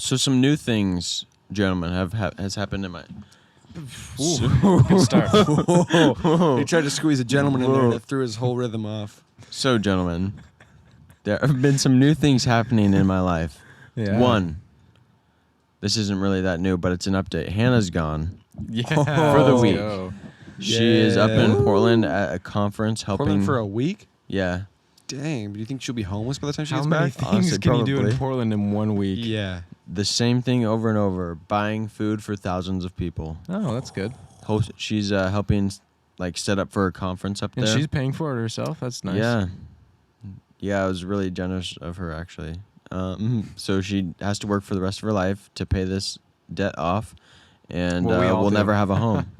So some new things, gentlemen, has happened in my. Good start. He tried to squeeze a gentleman in there and it threw his whole rhythm off. So, gentlemen, there have been some new things happening in my life. Yeah. One, this isn't really that new, but it's an update. Hannah's gone. Yeah. For the let's week. go. She is up in Yeah. Portland at a conference helping. Portland for a week? Yeah. Dang, do you think she'll be homeless by the time she How gets many back? things Honestly, can you do in probably. Portland in 1 week? Yeah. The same thing over and over, buying food for thousands of people. Oh, that's good. She's helping set up for a conference up And there. she's paying for it herself? That's nice. Yeah. Yeah, I was really generous of her, actually. So she has to work for the rest of her life to pay this debt off, and Well, we all we'll do. never have a home.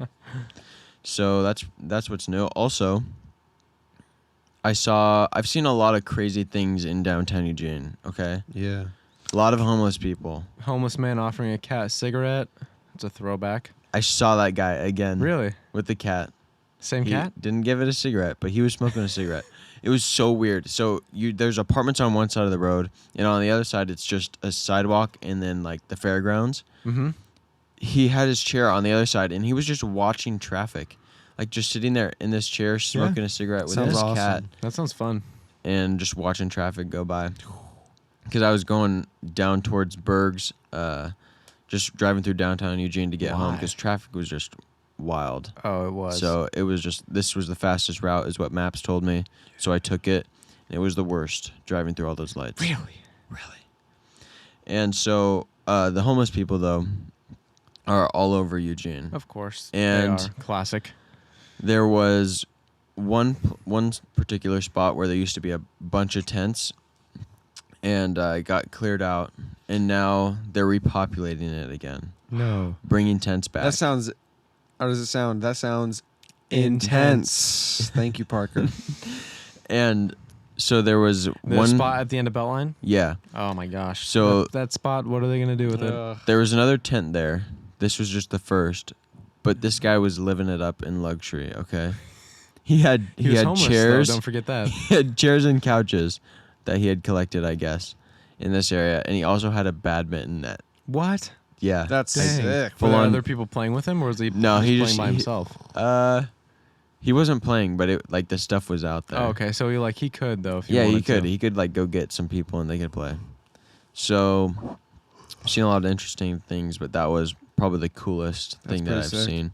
So that's what's new. Also, I've seen a lot of crazy things in downtown Eugene, okay? Yeah. A lot of homeless people. Homeless man offering a cat a cigarette. It's a throwback. I saw that guy again. Really? With the cat. Same He cat? didn't give it a cigarette, but he was smoking a cigarette. It was so weird. So there's apartments on one side of the road, and on the other side it's just a sidewalk and then the fairgrounds. Mm-hmm. He had his chair on the other side, and he was just watching traffic, just sitting there in this chair smoking a cigarette with Sounds his awesome. cat That sounds fun. and just watching traffic go by. Because I was going down towards Berg's, just driving through downtown Eugene to get home Why? because traffic was just wild. Oh, it was. So it was this was the fastest route is what maps told me. So I took it, and it was the worst driving through all those lights. Really? And so the homeless people, though, are all over Eugene. Of course. And- they are. Classic. There was one particular spot where there used to be a bunch of tents, and it got cleared out, and now they're repopulating it again, No. bringing tents back. That sounds... How does it sound? That sounds Intense. intense. Thank you, Parker. And so there was The one spot at the end of Beltline? Yeah. Oh, my gosh. So- that spot, what are they going to do with it? There was another tent there. This was just the first, but this guy was living it up in luxury. Okay, he had was homeless, chairs. though, don't forget that. He had chairs and couches that he had collected, I guess, in this area, and he also had a badminton net. What? Yeah, That's Dang. sick. Were Full there on- other people playing with him, or was he No, he playing just- by he- himself? he wasn't playing, but the stuff was out there. Oh, okay. So he could, though, if he Yeah, he wanted could. to. He could go get some people and they could play. So, I've seen a lot of interesting things, but that was probably the coolest thing that I've pretty sick. seen.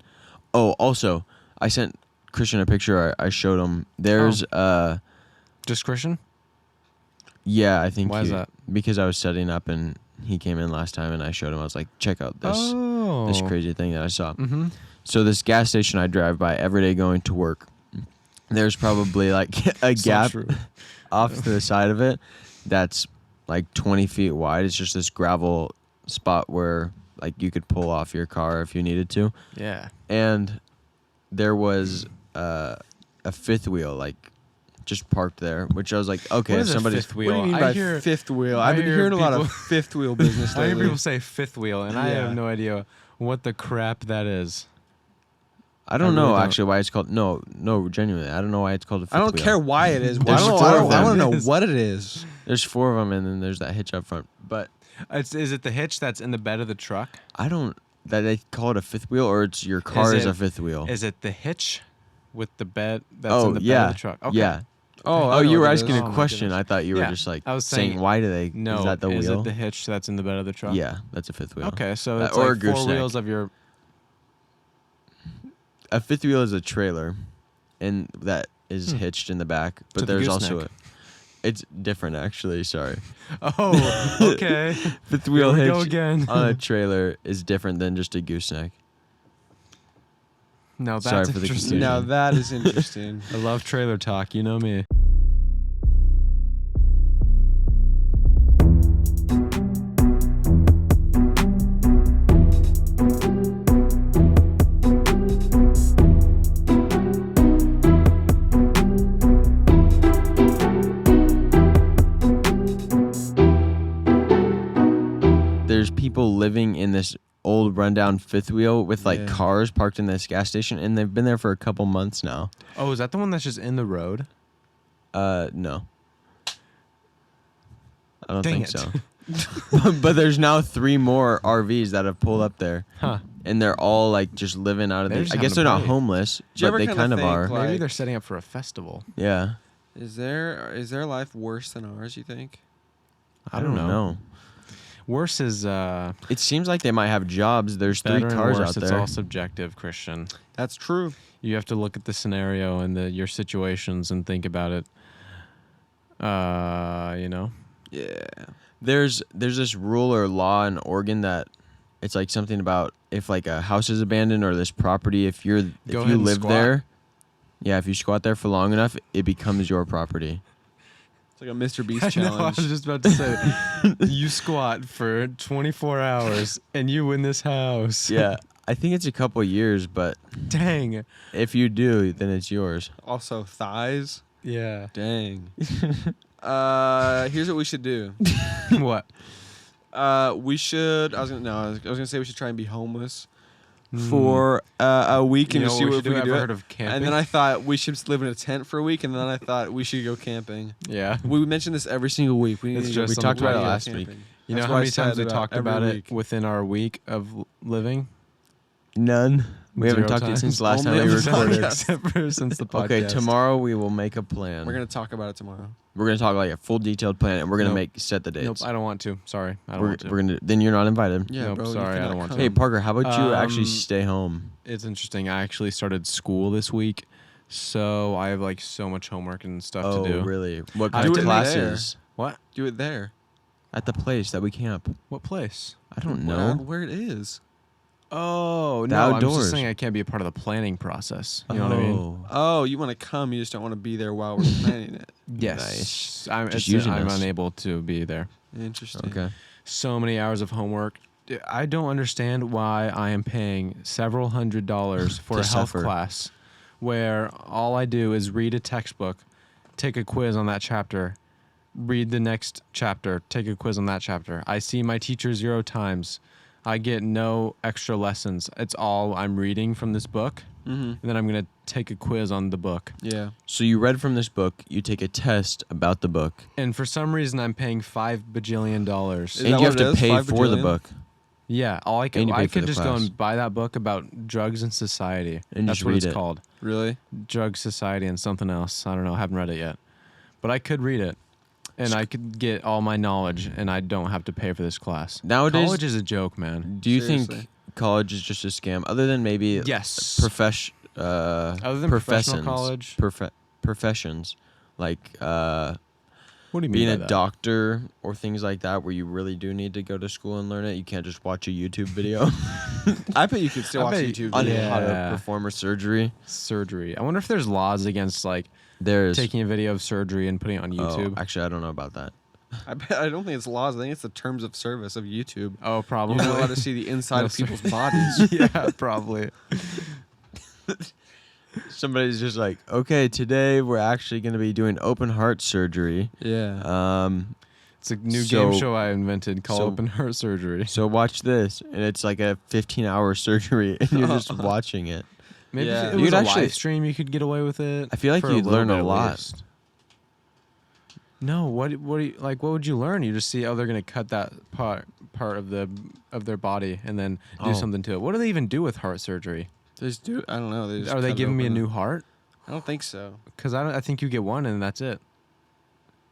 Oh, also, I sent Christian a picture. I showed him. There's Just Christian? yeah, I think. Why is that? Because I was setting up and he came in last time and I showed him. I was like, check out this crazy thing that I saw. Mm-hmm. So this gas station I drive by every day going to work. There's probably a gap off to the side of it that's 20 feet wide. It's just this gravel spot where you could pull off your car if you needed to. Yeah. And there was a fifth wheel just parked there, which I was like, okay, What if is a somebody's fifth What do wheel? you mean I by hear, fifth wheel? I I've been hear hearing a lot of people- fifth wheel business I hear lately. people say fifth wheel, and I Yeah. have no idea what the crap that is. I don't I really know don't. actually why it's called no, genuinely. I don't know why it's called a fifth I don't wheel. care why it is. There's I four of want to them. know what it is. There's 4 of them and then there's that hitch up front. But Is it the hitch that's in the bed of the truck? I don't that they call it a fifth wheel or it's your car is it- a fifth wheel. Is it the hitch with the bed that's in the bed yeah. of the truck? Okay. Yeah. Oh, Oh, I know you were what it asking is. a Oh, my question. goodness. I thought you were Yeah, just I was saying saying- why do they No, is that the is wheel? it the hitch that's in the bed of the truck? Yeah, that's a fifth wheel. Okay, so it's or a 4 gooseneck. wheels of your... A fifth wheel is a trailer and that is hitched in the back, but To the there's also gooseneck. it's different actually, sorry. Oh, okay. Fifth wheel Here we go hitch again. on a trailer is different than just a gooseneck. No, Sorry that's for the interesting. confusion. Now that is interesting. I love trailer talk, you know me. There's people living in this old rundown fifth wheel with Yeah. cars parked in this gas station and they've been there for a couple months now. Oh, is that the one that's just in the road? No. I don't Dang think it. so. but there's now 3 more RVs that have pulled up there. Huh. And they're all like just living out of They're the. just I guess having they're a not party. homeless, Do you but ever they kinda kind of think, are. like- Maybe they're setting up for a festival. Yeah. Is their life worse than ours, you think? I don't know. Worse is It seems like they might have jobs. There's 3 better and cars worse. out It's there. all subjective, Christian. That's true. You have to look at the scenario and your situations and think about it. You know. Yeah. There's this rule or law in Oregon that it's like something about if like a house is abandoned or this property, if Go you ahead and live squat. there, yeah, if you squat there for long enough, it becomes your property. It's like a Mr. Beast I know, I challenge. was just about to say, you squat for 24 hours and you win this house. Yeah, I think it's a couple years, but Dang. if you do, then it's yours. Also, thighs. Yeah. Dang. Here's what we should do. What? We should. I was gonna say we should try and be homeless Hmm. for a week You and know just see what we what should we do? can do. Ever it. heard of camping? And then I thought we should just live in a tent for a week, and then I thought we should go camping. Yeah. We mention this every single week. We It's need just to on talked the about it podcast. last week. You know That's how why I many times said we talked every about week. it within our week of living? None. We haven't 0 talked it times. since last time Only we on the recorded. podcast. Except for since the podcast. Okay, tomorrow we will make a plan. We're gonna talk about it tomorrow. We're gonna talk like a full detailed plan, and we're gonna Nope. set the dates. Nope, I don't want to. Sorry, I don't we're, want to. we're gonna. Then you're not invited. Yeah, Nope, bro. you sorry, I cannot don't want to. come. Hey Parker, how about you actually Um, stay home? It's interesting. I actually started school this week, so I have like so much homework and stuff to do. Really? What I kind do of it classes? What? Do it there. At the place that we camp. What place? I don't know. Where it is. Oh, The no, I'm outdoors. just saying I can't be a part of the planning process. You know what I mean? Oh, you want to come? You just don't want to be there while we're planning it. Yes. Just using I'm us. unable to be there. Interesting. Okay. So many hours of homework. I don't understand why I am paying several $100s for To a health suffer. class where all I do is read a textbook, take a quiz on that chapter, read the next chapter, take a quiz on that chapter. I see my teacher 0 times. I get no extra lessons. It's all I'm reading from this book, Mm-hmm. and then I'm going to take a quiz on the book. Yeah. So you read from this book. You take a test about the book, And for some reason, I'm paying $5 bajillion. Is and that you have what it to is? pay 5 for the bajillion? book. Yeah, all I And could you pay I for could the just go class. and buy that book about drugs and society. And That's just what read it's it. called. Really? Drug Society and something else. I don't know. I haven't read it yet. But I could read it. And I could get all my knowledge and I don't have to pay for this class. Nowadays, College is a joke, man. do you Seriously. think college is just a scam? Other than maybe Yes. other than professional college? professions like What do you mean being by a that? doctor or things like that, where you really do need to go to school and learn it. You can't just watch a YouTube video I bet you could still I watch bet- YouTube on videos. how to Yeah. perform a surgery. Surgery. I wonder if there's laws against like There's taking a video of surgery and putting it on YouTube. Oh, actually, I don't know about that. I don't think it's laws. I think it's the terms of service of YouTube. Oh, You're probably. not allowed to see the inside No, of sir. people's bodies. Yeah, probably. Somebody's just like, okay, today we're actually going to be doing open heart surgery. Yeah. It's a new So- game show I invented called so- Open Heart Surgery. So watch this, and it's like a 15-hour surgery, and you're just watching it. Maybe Yeah. if it was You'd a actually- live stream, you could get away with it. I feel like for you'd little learn bit a at lot. least. No, what do you like? What would you learn? You just see, oh, they're gonna cut that part of their body and then do Oh. something to it. What do they even do with heart surgery? They just do. I don't know. They just Are they cut it giving me a open. new heart? I don't think so. Because I think you get one and that's it.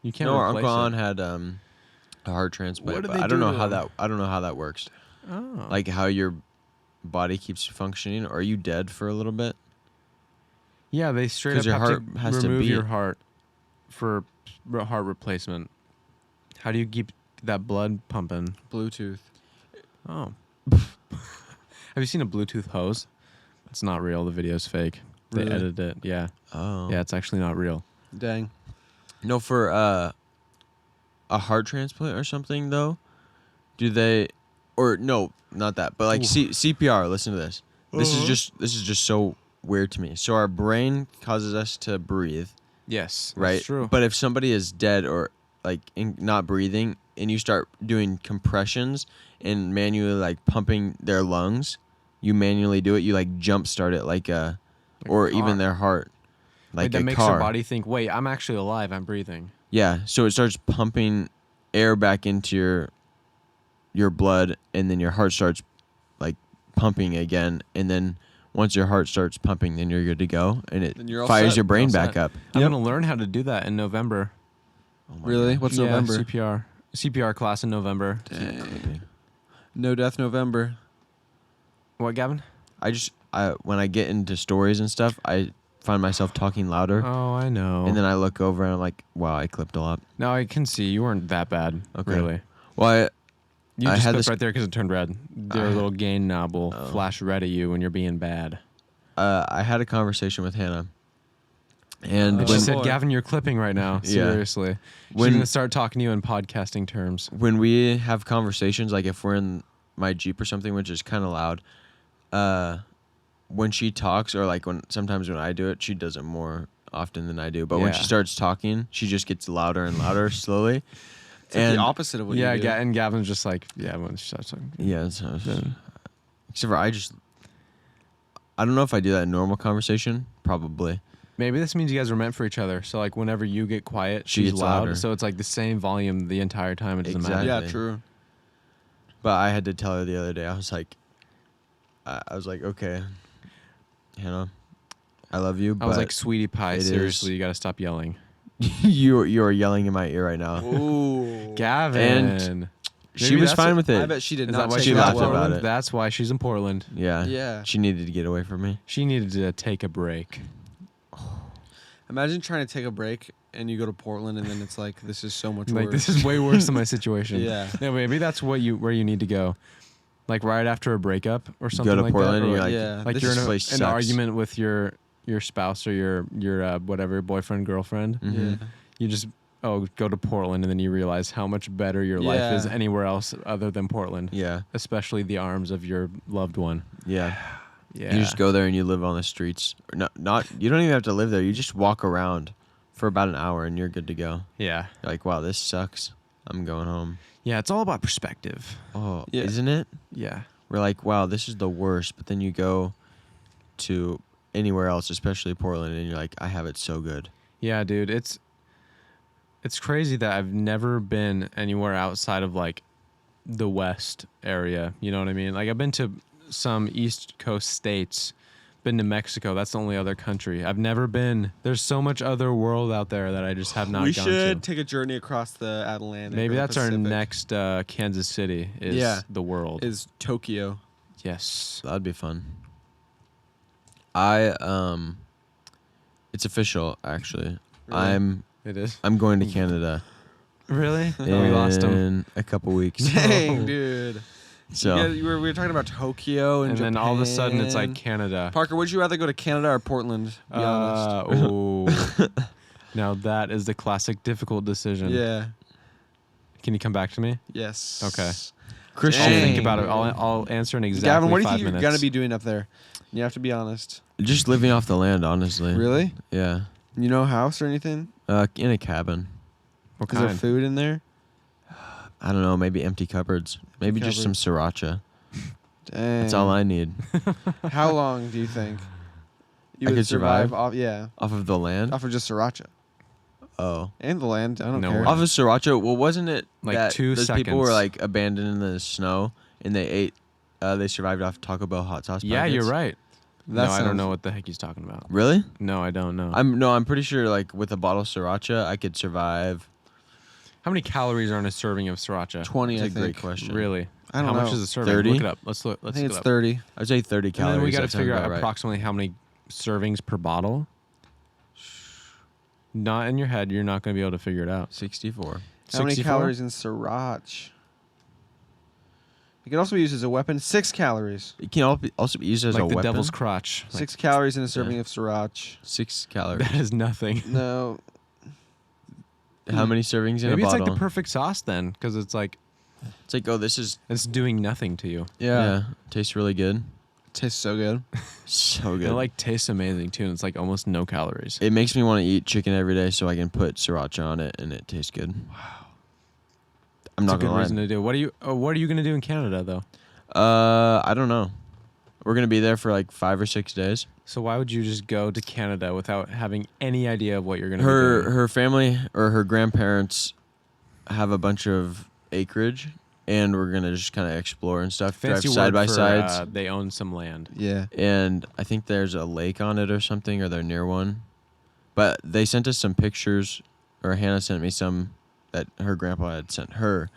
You can't. No, our replace Uncle An it. had a heart transplant, What do but they I don't do know to how them? that. I don't know how that works. Oh. Like how your body keeps functioning. Or are you dead for a little bit? Yeah, they straight 'Cause up your have heart to has to remove your beat. heart for heart replacement. How do you keep that blood pumping? Bluetooth. Oh. Have you seen a Bluetooth hose? It's not real. The video's fake. They Really? edited it. Yeah. Oh, Yeah, it's actually not real. Dang. No, for a heart transplant or something though. Do they? Or no, not that. But like CPR. Listen to this. This is just so weird to me. So our brain causes us to breathe, Yes. right? That's true. But if somebody is dead or like not breathing, and you start doing compressions and manually like pumping their lungs, you manually do it. You like jump start it like a, or car. even their heart, like that a makes car. your body think, wait, I'm actually alive. I'm breathing. Yeah, so it starts pumping air back into your your blood, and then your heart starts like pumping again, and then once your heart starts pumping, then you're good to go, and it Then you're all fires set. your brain All back set. up. I'm Yep. gonna learn how to do that in November. Oh my Really? gosh. What's Yeah, November? CPR class in November. Dang. No Death November. What, Gavin? When I get into stories and stuff, I find myself talking louder, Oh, I know. and then I look over and I'm like, wow, I clipped a lot. No, I can see you weren't that bad. Okay. Really. Well, You I just had clipped this- right there because it turned red. Your little gain knob will Oh. flash red at you when you're being bad. I had a conversation with Hannah, and And she Oh, said, boy. Gavin, you're clipping right now. Yeah. Seriously. She's When- going to start talking to you in podcasting terms. when we have conversations, like if we're in my Jeep or something, which is kind of loud, when she talks, or like sometimes when I do it, she does it more often than I do. But when Yeah. she starts talking, she just gets louder and louder slowly. It's like the opposite of what Yeah, you do. and Gavin's just like, yeah, when she starts talking. Yeah, so, Then- except for I don't know if I do that in normal conversation. Probably. Maybe this means you guys are meant for each other. So, like, whenever you get quiet, She she's gets loud. louder. So it's like the same volume the entire time. It doesn't Exactly. matter. Yeah, true. But I had to tell her the other day. I was like, okay, Hannah, I love you. I was but like, sweetie pie, it is- seriously, you got to stop yelling. you are yelling in my ear right now. Ooh. Gavin. She Maybe was that's fine what- with it. I bet she did Is not that why take she she's that laughed in well. about Portland? it. That's why she's in Portland. Yeah. Yeah. She needed to get away from me. She needed to take a break. Imagine trying to take a break and you go to Portland and then it's like, this is so much Like, worse. this is way worse than my situation. Yeah. No, maybe that's where you need to go. Like right after a breakup or something Go to like Portland that. and Or you're like, Yeah. like this you're in this a, place an sucks. argument with your spouse or your whatever boyfriend, girlfriend. Mhm. Yeah. You just go to Portland and then you realize how much better your life is Yeah. anywhere else other than Portland. Yeah. Especially the arms of your loved one. Yeah. Yeah. You just go there and you live on the streets. Or not. You don't even have to live there. You just walk around for about an hour and you're good to go. Yeah. You're like, wow, this sucks. I'm going home. Yeah, it's all about perspective. Oh, Yeah. isn't it? Yeah. We're like, wow, this is the worst. But then you go to anywhere else, especially Portland, and you're like, I have it so good. Yeah, dude, it's crazy that I've never been anywhere outside of like the West area. You know what I mean? Like I've been to some East Coast states, been to Mexico. That's the only other country. I've never been. There's so much other world out there that I just have not we gone should to. take a journey across the Atlantic. Maybe or the that's our Pacific. next Kansas City is Yeah. the world. Is Tokyo. Yes. That'd be fun. It's official, actually. Really? It is. I'm going to Canada Really? in we lost him. a couple weeks. Dang, dude. So Yeah, we were talking about Tokyo and And then all of a sudden it's like Japan. Canada. Parker, would you rather go to Canada or Portland? Be honest. Oh. Now that is the classic difficult decision. Yeah. Can you come back to me? Yes. Okay. Christian, I'll Dang. think about it. I'll answer in exactly Gavin, what do you 5 think you're minutes. gonna be doing up there? You have to be honest. just living off the land, honestly. Really? Yeah. You know a house or anything? In a cabin. What Is there kind? food in there? I don't know. Maybe empty cupboards. Maybe just some sriracha. Dang. That's all I need. How long do you think you I would could survive? off? Yeah, Off of the land. off of just sriracha Oh. and the land. I don't No care. way. Off of sriracha. Well, wasn't it Like that 2 those people were seconds. like abandoned in the snow and they ate? They survived off Taco Bell hot sauce. Yeah, packets? you're right. That No, I don't sounds- know what the heck he's talking about. Really? No, I don't know. I'm pretty sure like with a bottle of sriracha, I could survive. How many calories are in a serving of sriracha? 20, That's I a great think. question. Really? I don't How know. much is a serving? 30? Look it up. Let's look. I Let's think look it's it up. 30. I'd say 30 And calories. then we got to That sounds figure out about right. approximately how many servings per bottle. Not in your head. You're not going to be able to figure it out. 64. How many 64? calories in sriracha? It can also be used as a weapon. 6 calories. It can also be used as Like a the weapon. devil's crotch. Like, 6 calories in a serving of sriracha. 6 calories. that is nothing. No. How many servings in Maybe a it's bottle? like the perfect sauce then, because it's like It's like, oh, this is it's doing nothing to you. yeah, tastes really good. Tastes so good. So It good. like tastes amazing too, and it's like almost no calories. It makes me want to eat chicken every day so I can put sriracha on it and it tastes good. Wow. I'm It's not a good gonna reason lie. to do. What are you gonna do in Canada though? I don't know. We're gonna be there for like 5 or 6 days. So why would you just go to Canada without having any idea of what you're gonna be Her doing? her family or her grandparents have a bunch of acreage and we're gonna just kind of explore and stuff. Fancy drive side word by for, sides. they own some land. Yeah. And I think there's a lake on it or something, or they're near one. But they sent us some pictures, or Hannah sent me some that her grandpa had sent her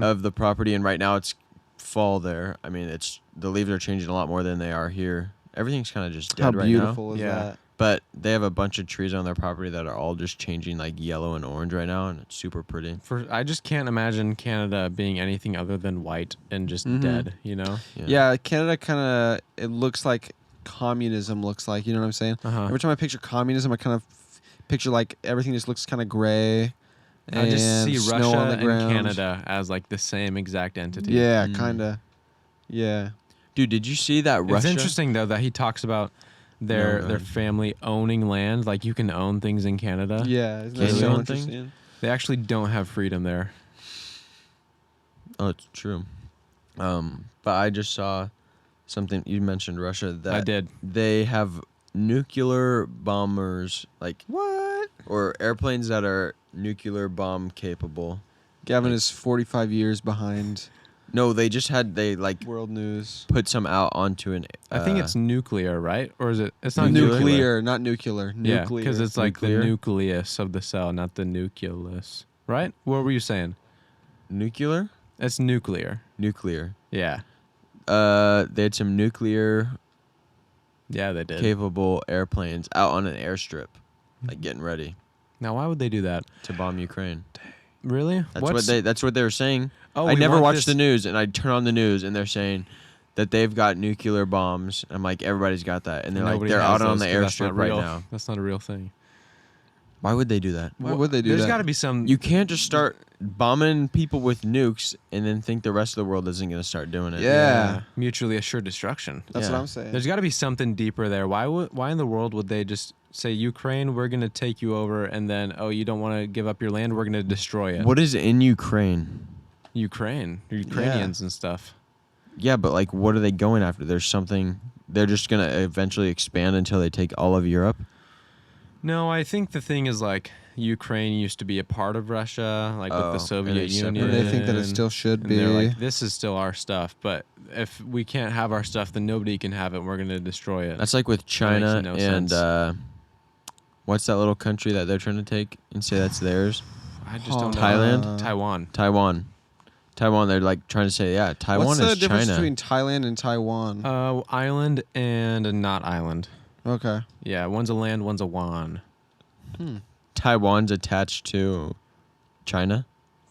of the property, and right now it's fall there. I mean, the leaves are changing a lot more than they are here. Everything's kind of just dead How right now. beautiful is Yeah. that? But they have a bunch of trees on their property that are all just changing like yellow and orange right now, and it's super pretty. I just can't imagine Canada being anything other than white and just dead, you know? Yeah, Canada kind of, it looks like communism looks like, you know what I'm saying? Uh-huh. Every time I picture communism, I kind of picture like everything just looks kind of gray. I just see snow Russia on the and ground. Canada as like the same exact entity. Yeah, kind of. Yeah. Dude, did you see that It's Russia? interesting though that he talks about No, their go their ahead. family owning land. Like you can own things in Canada. Yeah, isn't Can that you so own interesting? They actually don't have freedom there. Oh, it's true. But I just saw something you mentioned Russia that I did. They have nuclear bombers, like What? or airplanes that are nuclear bomb capable. Gavin is 45 years behind No, they like world news. put some out onto an. I think it's nuclear, right? Or is it? It's not nuclear. Nuclear, not nuclear. Yeah, Nuclear. because it's like Nuclear? the nucleus of the cell, not the nucleus. Right? What were you saying? nuclear. It's nuclear. Nuclear. Yeah. They had some nuclear Yeah, they did. capable airplanes out on an airstrip, like getting ready Now, why would they do that? to bomb Ukraine. Really? That's what they were saying. Oh, I we never want watched this- the news, and I turn on the news, and they're saying that they've got nuclear bombs. I'm like, everybody's got that, and they're Nobody like, they're has out on those the 'cause that's airstrip not right real. now. That's not a real thing. Why would they do that? Why would they do There's that? got to be some. You can't just start bombing people with nukes and then think the rest of the world isn't going to start doing it. Yeah. Mutually assured destruction. That's Yeah. what I'm saying. There's got to be something deeper there. Why in the world would they just say, Ukraine, we're going to take you over, and then, oh, you don't want to give up your land, we're going to destroy it? What is in Ukraine? Ukrainians and stuff. Yeah, but like, what are they going after? There's something. They're just going to eventually expand until they take all of Europe. No, I think the thing is like Ukraine used to be a part of Russia, like with Oh, the and Soviet they Union. and they think that it still should and be. they're like, this is still our stuff, but if we can't have our stuff, then nobody can have it. And we're going to destroy it. That's like with China no and sense. what's that little country that they're trying to take and say that's theirs? I just don't know. Thailand? Taiwan. Taiwan. They're like trying to say, yeah, Taiwan What's the is difference China. between Thailand and Taiwan? Island and a not island. Okay. Yeah, one's a land, one's a wan. Taiwan's attached to China.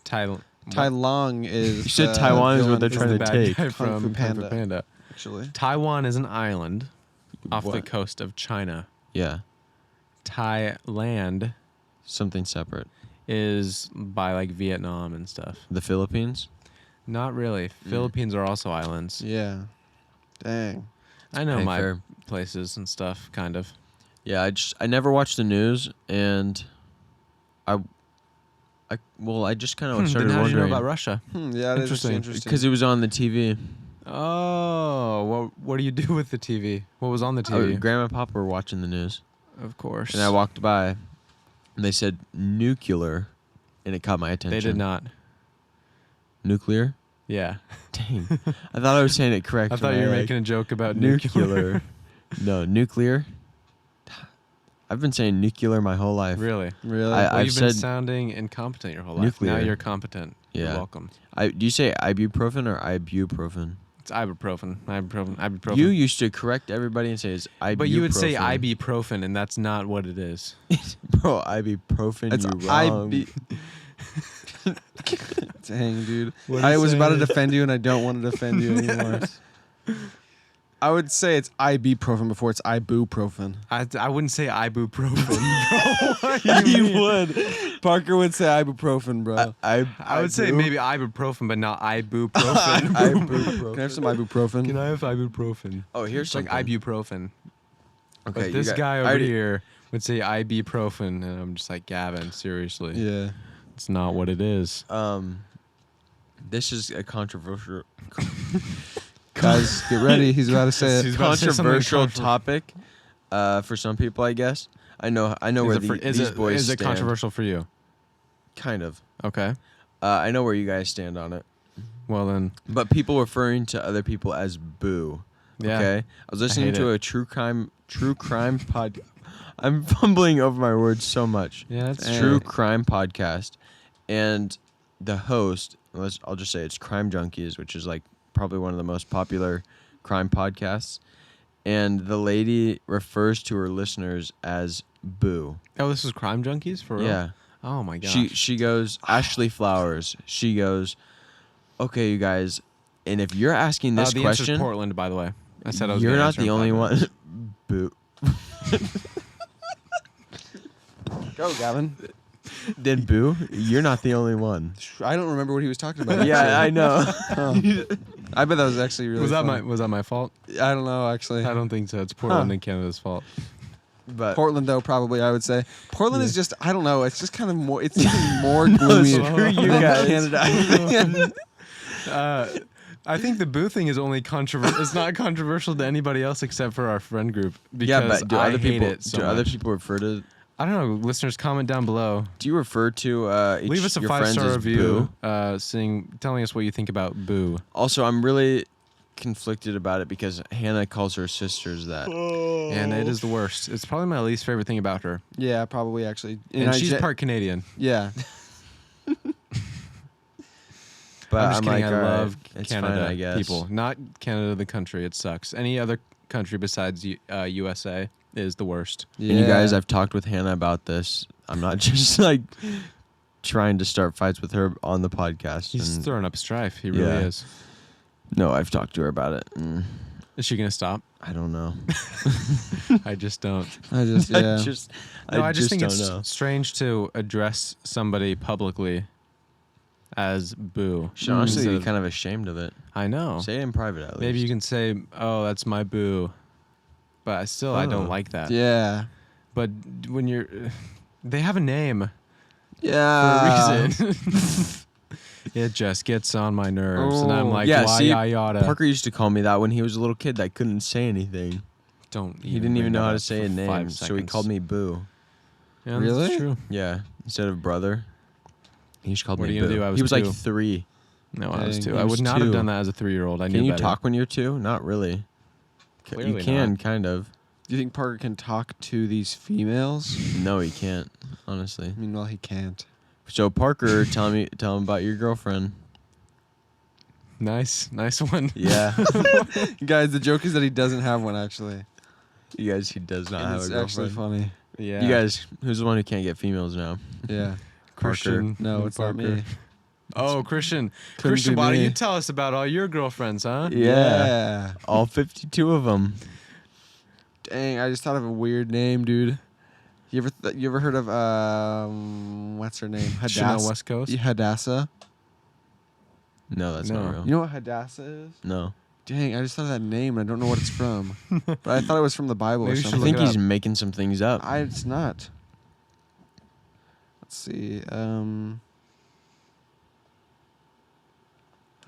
Thailand. Tai Long is. You said Taiwan is what they're villain trying from to bad take. guy Kung Fu from Kung Fu Panda. Panda. Actually. Taiwan is an island off the What? coast of China. Yeah, Thailand something separate. is by like Vietnam and stuff. The Philippines. Not really. Philippines are also islands. Yeah. Dang. I know Hey, my fair. places and stuff, kind of. Yeah, I never watched the news, and I just kind of started then how did you know wondering about Russia? Yeah, that is Interesting. interesting. because it was on the TV. Oh, what do you do with the TV? What was on the TV? Grandma and Papa were watching the news, Of course. and I walked by, and they said nuclear, and it caught my attention. They did not. Nuclear. Yeah. Dang, I thought I was saying it correct. I thought when you were like, making a joke about nuclear. No, nuclear. I've been saying nuclear my whole life. Really? Really? I- I've You've been said sounding incompetent your whole life. nuclear. Now you're competent. Yeah. You're welcome. Do you say ibuprofen or ibuprofen? It's ibuprofen. Ibuprofen. You used to correct everybody and say it's ibuprofen. But you would say ibuprofen, and that's not what it is. Bro, ibuprofen, It's you wrong. Dang, dude. What I is was about to it? defend you, and I don't want to defend you anymore. I would say it's ibuprofen before it's ibuprofen. I wouldn't say ibuprofen. You would. Parker would say ibuprofen, bro. I would say maybe ibuprofen, but not ibuprofen. Can I have some ibuprofen? Can I have ibuprofen? Oh, here's It's like something. ibuprofen. Okay, But you this got- guy I over already- here would say ibuprofen, and I'm just like, Gavin, seriously. Yeah. It's not what it is. This is a controversial Guys, get ready. He's about to say He's it. about to say something controversial controversial. topic for some people, I guess. I know where these boys is it stand. controversial for you? Kind of. Okay. I know where you guys stand on it. Well then, But people referring to other people as boo. yeah. Okay, I was listening hate to it. a true crime pod. I'm fumbling over my words so much. Yeah, that's True crime podcast, and the host. I'll just say it's Crime Junkies, which is like probably one of the most popular crime podcasts. And the lady refers to her listeners as boo. Oh, this is Crime Junkies for real? Yeah. Oh my gosh. She goes, Ashley Flowers. She goes, okay, you guys, and if you're asking this the question, answer's Portland, by the way. I said I was. you're gonna not answer the in only 5 minutes. one. Boo. Go, Gavin. Then boo, you're not the only one. I don't remember what he was talking about. Yeah, I know. I bet that was actually really. Was that funny. my fault? I don't know actually. I don't think so. It's Portland and Canada's fault. But Portland though, probably I would say. Portland is just I don't know. It's just kind of more. It's even more gloomy screw you than guys. Canada. I think the boo thing is only controversial. It's not controversial to anybody else except for our friend group. Because yeah, but do I other hate people it so do other much. people refer to? I don't know. Listeners, comment down below. Do you refer to Leave us a your friends 5-star as review, boo? telling us what you think about boo. Also, I'm really conflicted about it because Hannah calls her sisters that. And it is the worst. It's probably my least favorite thing about her. Yeah, probably actually. And she's part Canadian. Yeah. But I'm just kidding. like, I all right, love it's Canada fine, I guess. people. Not Canada, the country. It sucks. Any other country besides USA is the worst. And you guys, I've talked with Hannah about this. I'm not just like trying to start fights with her on the podcast. He's and throwing up strife. He really Yeah. is. no, I've talked to her about it. And Is she gonna stop? I don't know. I just don't. I just yeah. I just think don't it's know. strange to address somebody publicly as boo. Should honestly instead be of- kind of ashamed of it. I know. Say it in private at least. Maybe you can say, "Oh, that's my boo," but I don't Oh. like that. Yeah. But when you're, they have a name Yeah. for a reason. It just gets on my nerves, and I'm like, Yeah, why see, yada? Parker used to call me that when he was a little kid that couldn't say anything. Don't. He didn't even bring know that how to up say for a name, 5 so he seconds. called me Boo. Yeah, Really? That's true. Yeah, instead of brother. He just called What me are you gonna Boo. do? I was he was 2. like 3. No, I was Dang, 2. he I was would not have 2. done that as a 3-year-old. I knew Can you better. talk when you're 2? Not really. Clearly you can, not. kind of. Do you think Parker can talk to these females? No, he can't. Honestly. I mean, well, he can't. So Parker, tell him about your girlfriend. Nice one. Yeah, Guys, the joke is that he doesn't have one actually. you guys, he does not And have it's a actually girlfriend. funny. Yeah. You guys, who's the one who can't get females now? Yeah. Christian. No, and it's not Parker. me. Oh, Christian. Couldn't Christian, be why don't me. you tell us about all your girlfriends, huh? Yeah. All 52 of them. Dang, I just thought of a weird name, dude. You ever heard of what's her name? Chanel West Coast. Yeah, Hadassah. No, that's No. not real. You know what Hadassah is? No. Dang, I just thought of that name and I don't know what it's from. But I thought it was from the Bible Maybe or you should I something. look think it he's up. making some things up. It's not. Let's see.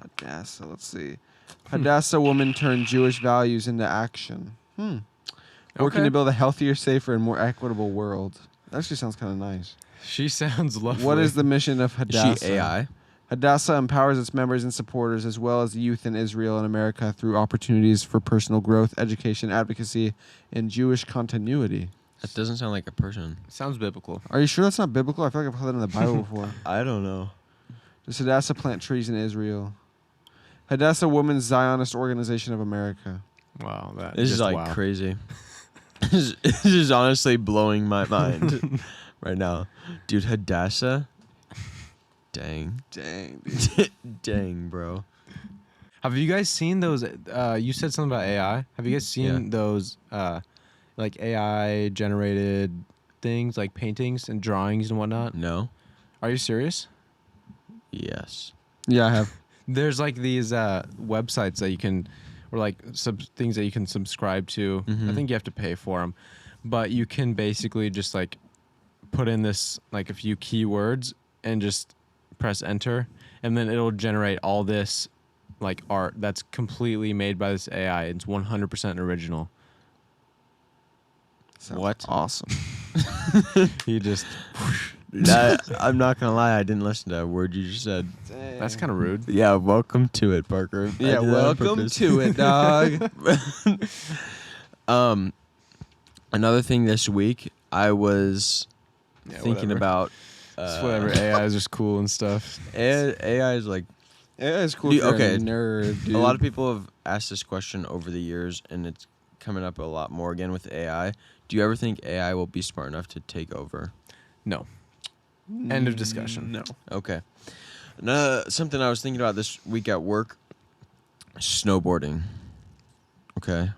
Hadassah. Let's see. Hadassah woman turned Jewish values into action. Working Okay. to build a healthier, safer, and more equitable world. That actually sounds kind of nice. She sounds lovely. What is the mission of Is Hadassah? she AI? Hadassah empowers its members and supporters, as well as the youth in Israel and America, through opportunities for personal growth, education, advocacy, and Jewish continuity. That doesn't sound like a person. Sounds biblical. Are you sure that's not biblical? I feel like I've heard that in the Bible before. I don't know. Does Hadassah plant trees in Israel? Hadassah Women's Zionist Organization of America. Wow, that This is just like wow. crazy. This is honestly blowing my mind right now. Dude, Hadassah? Dang. Dang, dude. Dang, bro. Have you guys seen those? You said something about AI. Have you guys seen those like AI generated things, like paintings and drawings and whatnot? No? Are you serious? Yes. Yeah, I have. There's like these websites that you can, or like things that you can subscribe to. Mhm. I think you have to pay for them, but you can basically just like put in this like a few keywords and just press enter, and then it'll generate all this like art that's completely made by this AI. It's 100% original. Sounds What? Awesome. He just I'm not gonna lie, I didn't listen to a word you just said. That's kind of rude. Yeah, welcome to it, Parker. I Yeah, did that on welcome purpose. to it, dog. Another thing this week, I was Yeah, thinking whatever. about It's whatever. AI is just cool and stuff. AI is like Yeah, it's cool. Dude, If you're okay. a nerd, dude. a lot of people have asked this question over the years, and it's coming up a lot more again with AI. Do you ever think AI will be smart enough to take over? No. End of discussion. No. Okay. Something I was thinking about this week at work, snowboarding. Okay.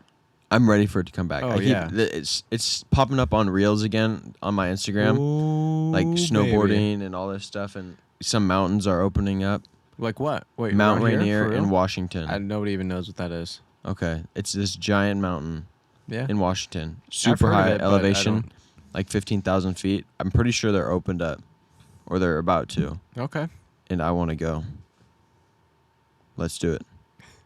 I'm ready for it to come back. Oh, I keep, yeah. It's popping up on Reels again on my Instagram, Ooh, like snowboarding baby. and all this stuff, and some mountains are opening up. Like what? Wait, Mount around here? Rainier For real? in Washington. Nobody even knows what that is. Okay. It's this giant mountain Yeah. in Washington. Super heard of high it, but I elevation, don't- like 15,000 feet. I'm pretty sure they're opened up, or they're about to, Okay. and I want to go. Let's do it.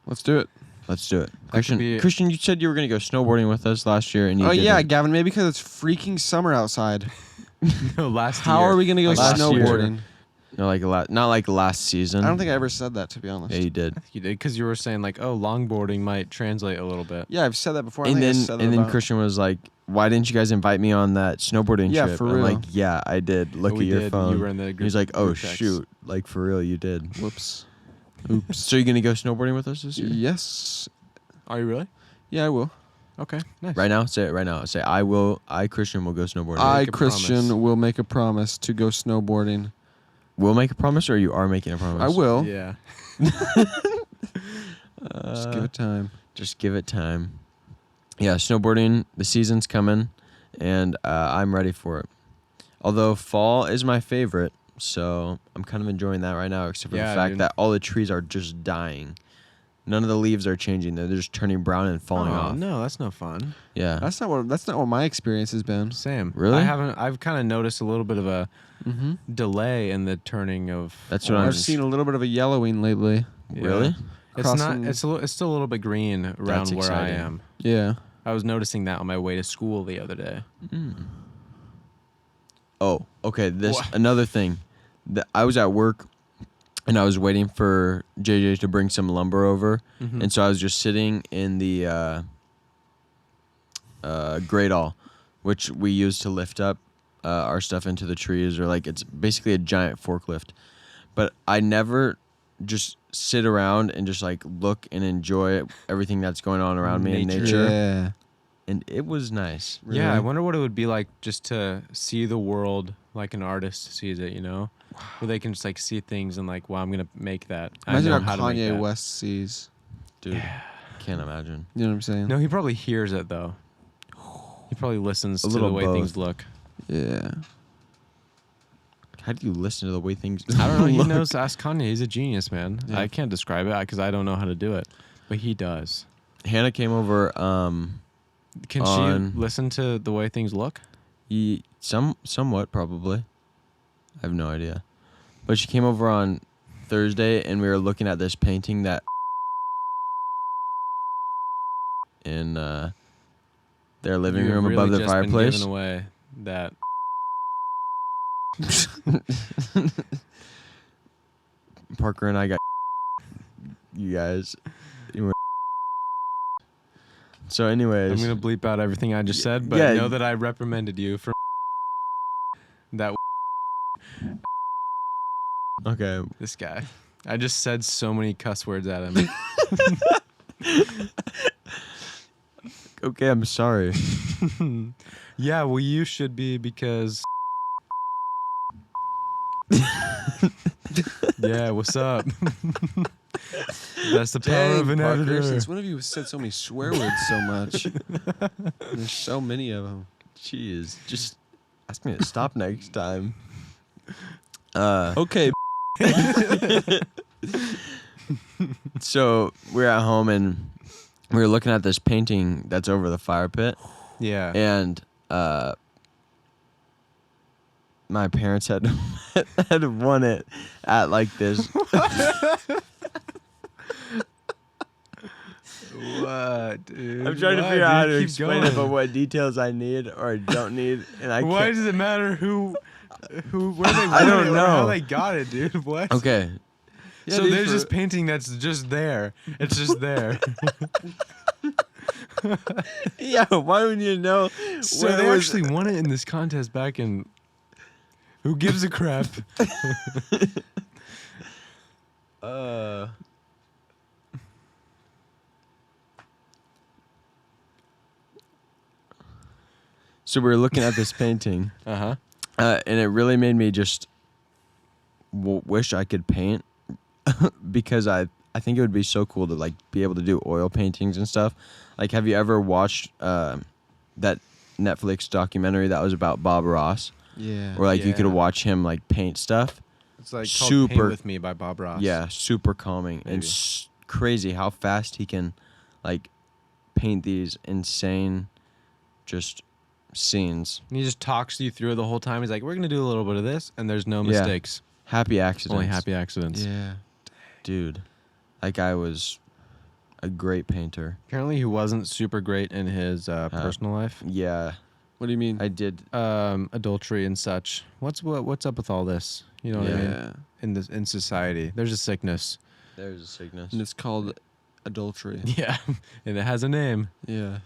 Let's do it. Let's do it. could be- Christian, you said you were going to go snowboarding with us last year, and you Oh didn't. yeah, Gavin. Maybe because it's freaking summer outside. No, last How year. are we gonna go Like last year. snowboarding? No, like not like last season. I don't think I ever said that, to be honest. Yeah, you did. You did because you were saying like, oh, longboarding might translate a little bit. Yeah, I've said that before. I And think I then said that and then about- Christian was like, "Why didn't you guys invite me on that snowboarding Yeah, trip?" for I'm real. like, "Yeah, I did. Look We at your did. phone." You were in the And he's like, "Oh group text. shoot, like for real, you did." Whoops. Oops. So you're gonna go snowboarding with us this year? Yes. Are you really? Yeah, I will. Okay. Nice. Right now, say it right now. Say I will. I Christian will go snowboarding. I, Make a Christian, promise. will make a promise to go snowboarding. will make a promise, or you are making a promise. I will. Yeah. Just give it time. Just give it time. Yeah, snowboarding. The season's coming, and I'm ready for it. Although fall is my favorite, so I'm kind of enjoying that right now. Except for Yeah, the fact dude. that all the trees are just dying. None of the leaves are changing. They're just turning brown and falling Oh, off. no, that's no fun. Yeah. That's not what my experience has been. Same. Really? I've kind of noticed a little bit of a Mm-hmm. delay in the turning of. That's what I'm I've seen a little bit of a yellowing lately. Yeah. Really? It's not. Crossing- It's still a little bit green around That's where I exciting. am. Yeah. I was noticing that on my way to school the other day. Oh, okay. This What? another thing. I was at work, and I was waiting for JJ to bring some lumber over, Mhm. and so I was just sitting in the grate all, which we use to lift up our stuff into the trees, or like it's basically a giant forklift. But I never just sit around and just like look and enjoy everything that's going on around me in nature, Yeah. and it was nice. Yeah, I Really? wonder what it would be like just to see the world like an artist sees it, you know? Where they can just like see things and like, wow, I'm gonna make that. I Imagine know how how to make Kanye that. West sees. Dude, can't imagine. You know what I'm saying? No, he probably hears it though. He probably listens A to little the way things both. look. Yeah. How do you listen to the way things? I don't know. He look? knows. Ask Kanye. He's a genius, man. Yeah. I can't describe it because I don't know how to do it, but he does. Hannah came over. Can On- she listen to the way things look? Somewhat probably. I have no idea, but she came over on Thursday, and we were looking at this painting that in their living You've room really above the just been fireplace. giving away that. Parker and I got you guys. You were- So, anyways, I'm gonna bleep out everything I just said, but yeah. know that I reprimanded you for that. okay. This guy. I just said so many cuss words at him. Okay, I'm sorry. Yeah, well, you should be because. Yeah, what's up? That's the power of an Parker, editor. since when have you said so many swear words so much? There's so many of them. Jeez, just ask me to stop next time. Okay. So we're at home and we were looking at this painting that's over the fire pit, Yeah. and my parents had won it at like this. What, dude? I'm trying to figure out how to explain it, but what details I need or don't need, and I Why can't. does it matter who, where they? I don't or know how they got it, dude. What? Okay. Yeah, So dude, there's for- this painting that's just there. It's just there. Yeah. Why would you know? So where they it was- actually won it in this contest back in. Who gives a crap? So we were looking at this painting, Uh-huh. and it really made me just wish I could paint because I think it would be so cool to like be able to do oil paintings and stuff. Like, have you ever watched that Netflix documentary that was about Bob Ross? Yeah. Where like you could Yeah. watch him like paint stuff. It's like called Super- Paint With Me by Bob Ross. Yeah, super calming and Maybe. crazy how fast he can like paint these insane just scenes. And he just talks you through it the whole time. He's like, we're going to do a little bit of this, and there's no Yeah. mistakes. Happy accidents. Only happy accidents. Yeah. Dude, that guy was a great painter. Apparently he wasn't super great in his personal life. Yeah, What do you mean? I did. Adultery and such. What's up with all this? You know what I mean? Yeah. In society, there's a sickness. There's a sickness. And it's called adultery. Yeah, and it has a name. Yeah.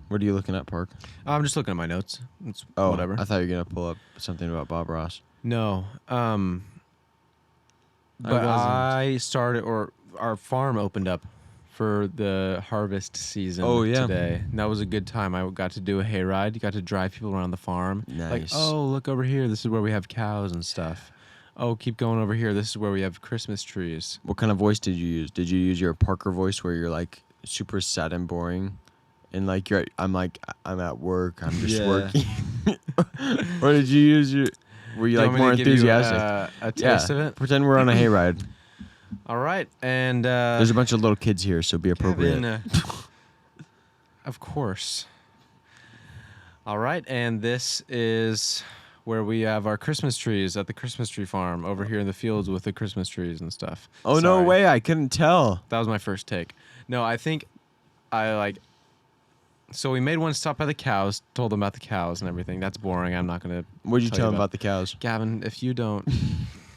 What are you looking at, Park? I'm just looking at my notes. It's Oh, whatever. I thought you were gonna pull up something about Bob Ross. No. But wasn't. I started, or our farm opened up for the harvest season Oh, yeah. today. And that was a good time. I got to do a hayride. Got to drive people around the farm. Like, Nice. oh, look over here. This is where we have cows and stuff. Oh, keep going over here. This is where we have Christmas trees. What kind of voice did you use? Did you use your Parker voice where you're like super sad and boring, and like I'm at work. I'm just Yeah. working. Or did you use your? Were you Do like want me more to give you, enthusiastic? a taste of it? Pretend we're on a hayride. All right. And There's a bunch of little kids here, so be appropriate. Kevin, of course. All right, and this is where we have our Christmas trees at the Christmas tree farm over here in the fields with the Christmas trees and stuff. Oh no Sorry. way! I couldn't tell. That was my first take. No, I think I like. So we made one stop by the cows, told them about the cows and everything. That's boring. I'm not gonna. What did you tell them about the cows? Gavin, if you don't.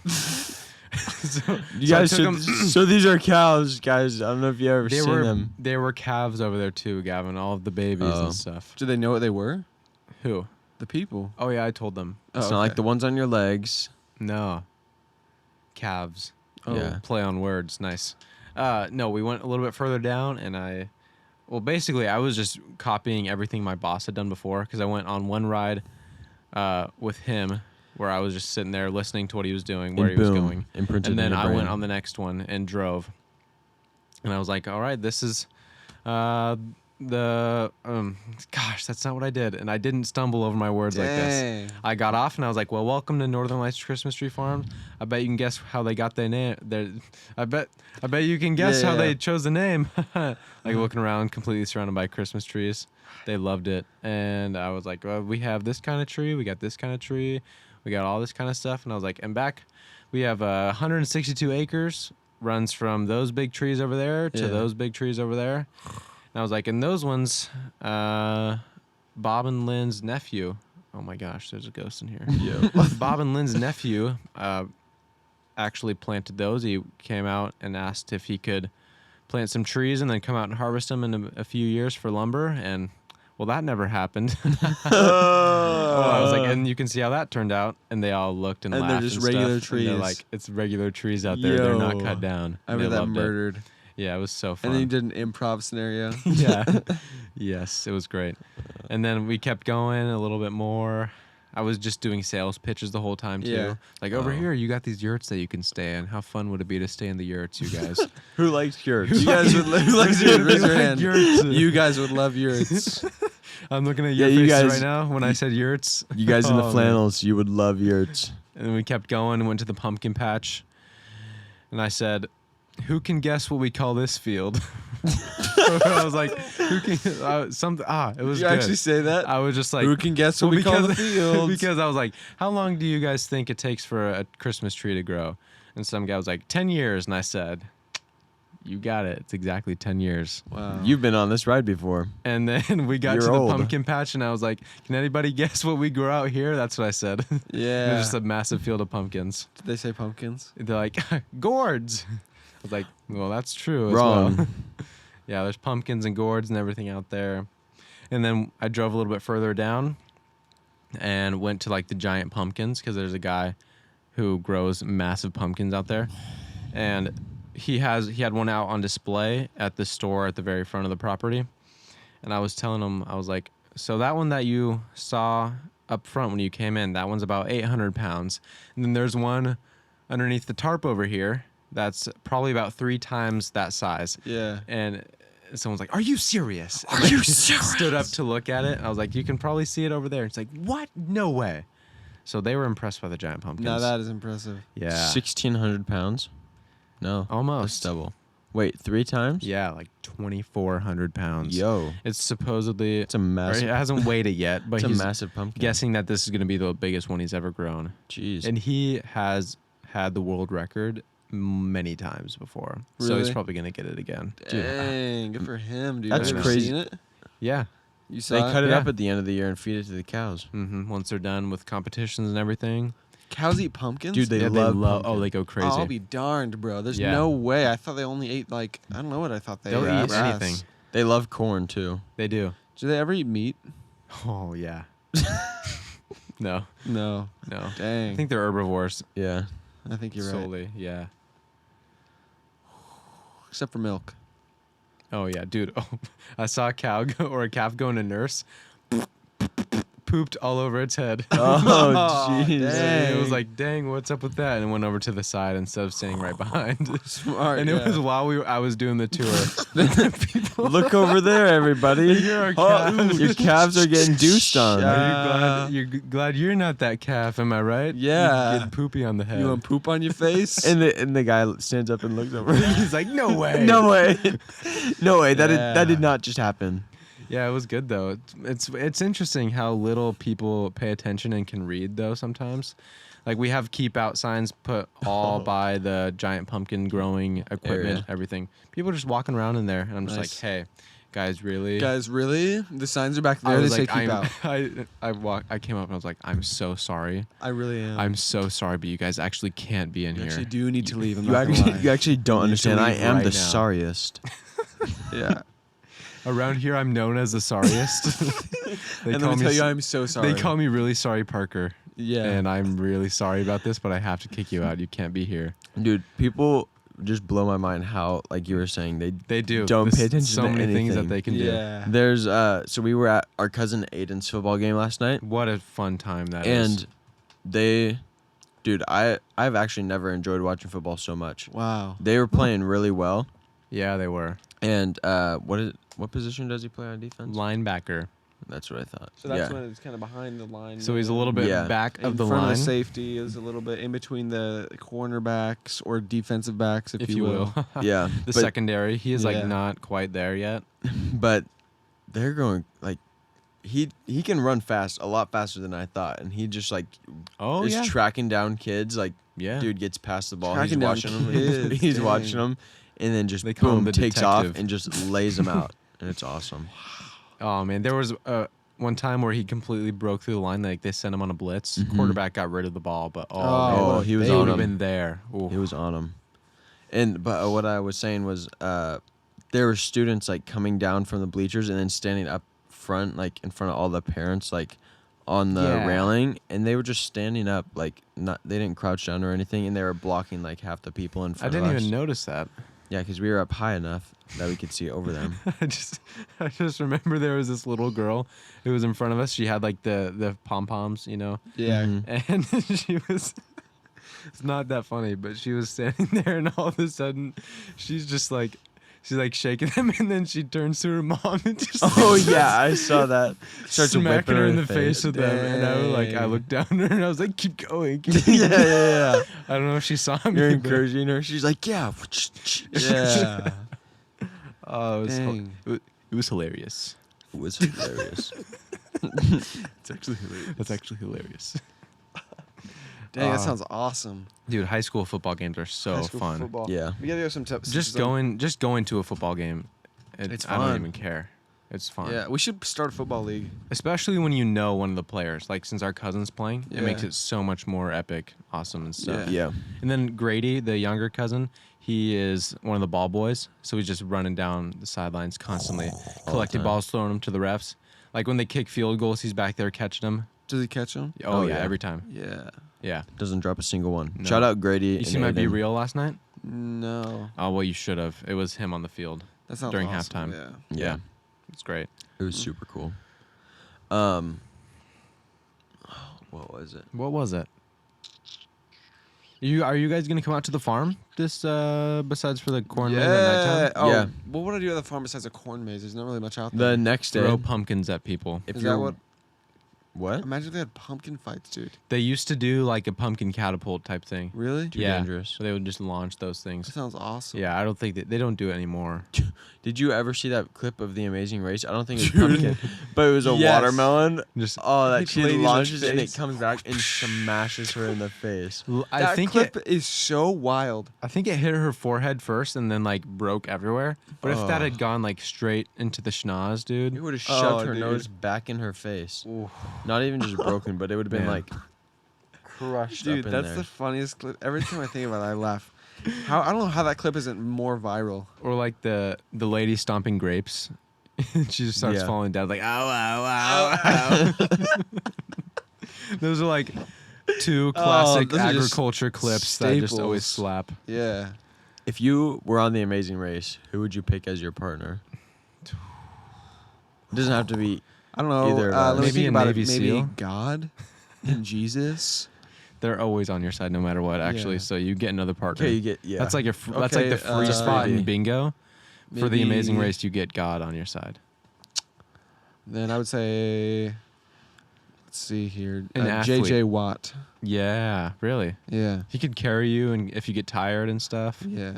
So, You so I guys took should. 'em- So these are cows, guys. I don't know if you ever They seen were them. there were calves over there too, Gavin. All of the babies Oh. and stuff. Do they know what they were? Who? The people. Oh yeah, I told them. It's Oh, not like okay. the ones on your legs. No. Calves. Oh. Yeah. Play on words. Nice. No, we went a little bit further down, and basically, I was just copying everything my boss had done before because I went on one ride with him where I was just sitting there listening to what he was doing, where And he was boom, going. imprinted And then in your I went brain. on the next one and drove. And I was like, all right, this is gosh, that's not what I did. And I didn't stumble over my words like this. Dang. I got off and I was like, well, welcome to Northern Lights Christmas Tree Farm. I bet you can guess how they got their name. I bet you can guess Yeah, how yeah. they chose the name. Like looking around, completely surrounded by Christmas trees. They loved it. And I was like, well, we have this kind of tree. We got this kind of tree. We got all this kind of stuff. And I was like, and back, we have 162 acres. Runs from those big trees over there to Yeah. those big trees over there. And I was like, and those ones, Bob and Lynn's nephew. Oh my gosh, there's a ghost in here. Yeah. Bob and Lynn's nephew actually planted those. He came out and asked if he could plant some trees and then come out and harvest them in a few years for lumber. And well, that never happened. I was like, and you can see how that turned out. And they all looked and And laughed. they're just and regular stuff, and they're trees. like, it's regular trees out there. They're not Yo. cut down. I And they remember that loved it. murdered. Yeah, it was so fun. And then you did an improv scenario. Yeah. Yes, it was great. And then we kept going a little bit more. I was just doing sales pitches the whole time too. Yeah. Like over Oh. here, you got these yurts that you can stay in. How fun would it be to stay in the yurts, you guys? Who likes yurts? You guys would who likes yurts? Raise your Like hand. yurts. You guys would love yurts. I'm looking at Yeah, your you faces guys- right now when I said yurts. You guys in Oh, the man. flannels, you would love yurts. And then we kept going and went to the pumpkin patch. And I said, who can guess what we call this field? I was like, who can it was you good. actually say that? I was just like, Who can guess what well, we call the because- fields? because I was like, how long do you guys think it takes for a Christmas tree to grow? And some guy was like, 10 years. And I said, you got it. It's exactly 10 years. Wow. You've been on this ride before. And then we got You're to the old. pumpkin patch, and I was like, can anybody guess what we grow out here? That's what I said. Yeah. It was just a massive field of pumpkins. Did they say pumpkins? They're like, gourds. I was like, well, that's true. Wrong. As well. Yeah, there's pumpkins and gourds and everything out there. And then I drove a little bit further down and went to like the giant pumpkins because there's a guy who grows massive pumpkins out there. And he had one out on display at the store at the very front of the property. And I was telling him, I was like, so that one that you saw up front when you came in, that one's about 800 pounds. And then there's one underneath the tarp over here that's probably about 3 times that size. Yeah. And someone's like, are you serious? Are you serious? Stood up to look at it. I was like, you can probably see it over there. It's like, what? No way. So they were impressed by the giant pumpkins. Now that is impressive. Yeah. 1,600 pounds? No. Almost. That's double. Wait, 3 times? Yeah, like 2,400 pounds. Yo. It's supposedly... It's a or massive... It hasn't weighed it yet, but It's a he's massive pumpkin. guessing that this is going to be the biggest one he's ever grown. Jeez. And he has had the world record many times before. So he's Really? probably going to get it again. Dang, good for him, dude. That's Have you crazy. Seen it? Yeah. You saw They it? cut it Yeah. up at the end of the year and feed it to the cows. Once they're done with competitions and everything. Cows eat pumpkins? Dude, they Yeah, love Oh, pumpkin. they go crazy. Oh, I'll be darned, bro. There's Yeah. no way. I thought they only ate, like, I don't know what I thought they They'll ate. eat Grass. anything. They love corn, too. They do. Do they ever eat meat? Oh, yeah. No. No. No. Dang. I think they're herbivores Yeah. I think you're right. solely. Yeah. Except for milk. Oh, yeah. Dude, I saw a cow or a calf go in a nurse. Pooped all over its head. Oh, jeez. And it was like, dang, what's up with that? And it went over to the side instead of standing right behind. Smart. And yeah. it was while I was doing the tour. People, Look over there, everybody. Here are Oh, calves. your calves are getting deuced on. Shut you're glad you're not that calf, am I right? Yeah. You get poopy on the head. You want poop on your face? And the guy stands up and looks over. He's like, no way. No way. No way. That Yeah. did not just happen. Yeah, it was good though. It's interesting how little people pay attention and can read though sometimes. Like we have keep out signs put all by the giant pumpkin growing equipment, Area. everything. People are just walking around in there, and I'm just Nice. like, hey, guys, really? Guys, really? The signs are back I there. They was say like, keep out. I came up and I was like, I'm so sorry. I really am. I'm so sorry, but you guys actually can't be in You here. actually do need to leave. I'm You not gonna actually, lie. you actually don't You need to understand. I leave am right the now. sorriest. Yeah. Around here, I'm known as the sorriest. They And call let me me tell you, s- I'm so sorry. They call me really sorry Parker. Yeah. And I'm really sorry about this, but I have to kick you out. You can't be here. Dude, people just blow my mind how, like you were saying, They do. Don't There's pay attention so to many things that anything. they can yeah. There's so we were at our cousin Aiden's football game last night, do. What a fun time that is. and I've actually never enjoyed watching football so much. Wow. They were playing really well, Yeah, they were. and what position does he play on defense? Linebacker. That's what I thought. So that's yeah. when it's kind of behind the line. So he's a little bit Yeah. back in of the front line, of safety is a little bit in between the cornerbacks or defensive backs, if you will. yeah, The but, secondary. He is Yeah. like not quite there yet. but they're going like he can run fast, a lot faster than I thought, and he just like Oh is yeah. tracking down kids. Like Yeah. dude gets past the ball, Tracking down he's watching them, kids, he's dang. watching them, and then just They call him boom the takes off detective. and just lays them out, and it's awesome. Oh man, there was one time where he completely broke through the line. Like they sent him on a blitz. Mhm. Quarterback got rid of the ball, but Oh, he was he on would have him. been there. Ooh. He was on them. And but what I was saying was there were students like coming down from the bleachers and then standing up front, like in front of all the parents, like on the Yeah. railing, and they were just standing up, like they didn't crouch down or anything, and they were blocking like half the people in I front didn't of us. even notice that. Yeah, because we were up high enough that we could see over them. I just remember there was this little girl who was in front of us. She had like the pom poms, you know, Yeah. Mhm. and she was. It's not that funny, but she was standing there, and all of a sudden, she's like shaking them, and then she turns to her mom and just Oh yeah, I saw that. Starts smacking whipping her in the the face with them, and I Dang. looked down at her and I was like, keep going. yeah. I don't know if she saw me. You're but- encouraging her. She's like, yeah. Yeah. Oh, it was, Dang. it was hilarious. It was hilarious. It's actually hilarious. That's actually hilarious. Dang, that sounds awesome. Dude, high school football games are so High school fun. Football. Yeah. We gotta go some tips. Just going to a football game. It's I don't fun. even care. It's fun. Yeah, we should start a football league. Especially when you know one of the players. Like since our cousin's playing, Yeah. it makes it so much more epic, awesome and stuff. Yeah. And then Grady, the younger cousin, he is one of the ball boys, so he's just running down the sidelines constantly, collecting time. balls, throwing them to the refs. Like when they kick field goals, he's back there catching them. Does he catch them? Oh, Oh, yeah, yeah. every time. Yeah. Yeah. Doesn't drop a single one. No. Shout out Grady. You and see my Be Aiden. Real last night? No. Oh, well, you should have. It was him on the field. That sounds During awesome. halftime. Yeah. Yeah. It's great. It was super cool. What was it? What was it? Are you guys gonna come out to the farm this besides for the corn maze at nighttime? Oh, Yeah. what would I do at the farm besides a corn maze? There's not really much out there. The next day. Throw pumpkins at people. If Is you're that what? what? Imagine if they had pumpkin fights, dude. They used to do like a pumpkin catapult type thing. Really? Too Yeah. dangerous. So they would just launch those That things. sounds awesome. Yeah, I don't think they don't do it anymore. Did you ever see that clip of The Amazing Race? I don't think it was Dude. pumpkin, but it was a Yes. watermelon. Just Oh, that Hits she lady in the launches and it face. comes back and smashes her in the face. I That think clip it is so wild. hit her forehead first and then like broke everywhere. But if that Oh. had gone like straight into the schnoz, dude. It would have Oh, shoved her dude. nose back in her face. Oof. Not even just broken, but it would have been Man. like crushed Dude, up in that's there. the funniest clip. Every time I think about it, I laugh. How I don't know how that clip isn't more viral. Or like the lady stomping grapes. She just starts Yeah. falling down like ow ow ow ow. Those are like two classic those are just agriculture clips that just always staples. slap. Yeah. If you were on The Amazing Race, who would you pick as your partner? It doesn't have to be. I don't know. Either of Let us. me Maybe think a about Navy it. Maybe SEAL? God and Jesus. They're always on your side no matter what, actually. Yeah. So you get another partner. Okay, you get That's like that's like the Okay, free spot in maybe. bingo. For the Amazing Maybe- Race, you get God on your side. Then I would say, let's see here, An athlete. JJ Watt. Yeah, really. Yeah. He could carry you, and if you get tired and stuff. Yeah.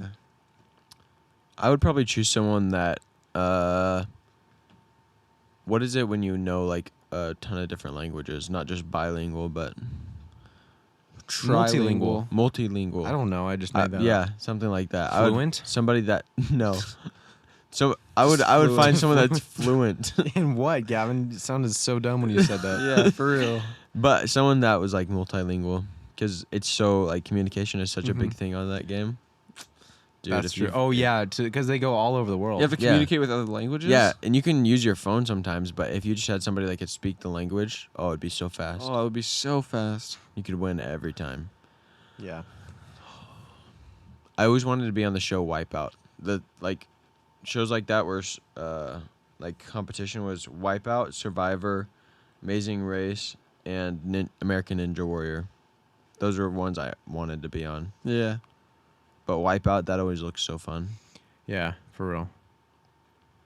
I would probably choose someone that. What is it when you know like a ton of different languages, not just bilingual, but Multilingual. multilingual? I don't know. I just made that. yeah, up. something like that. Fluent? Somebody that no. So I would find someone that's fluent, In what, Gavin? It sounded so dumb when you said that. Yeah, for real. but someone that was like multilingual, because it's so like communication is such a big Mhm. thing on that game. Dude, That's if true. you- Oh yeah, because they go all over the world. You have to Yeah. communicate with other languages? Yeah, and you can use your phone sometimes, but if you just had somebody that could speak the language, oh, it'd be so fast. Oh, it would be so fast. You could win every time. Yeah. I always wanted to be on the show Wipeout. The like shows like that where like competition was Wipeout, Survivor, Amazing Race, and American Ninja Warrior. Those were ones I wanted to be on. Yeah. But Wipeout, that always looks so fun. Yeah, for real.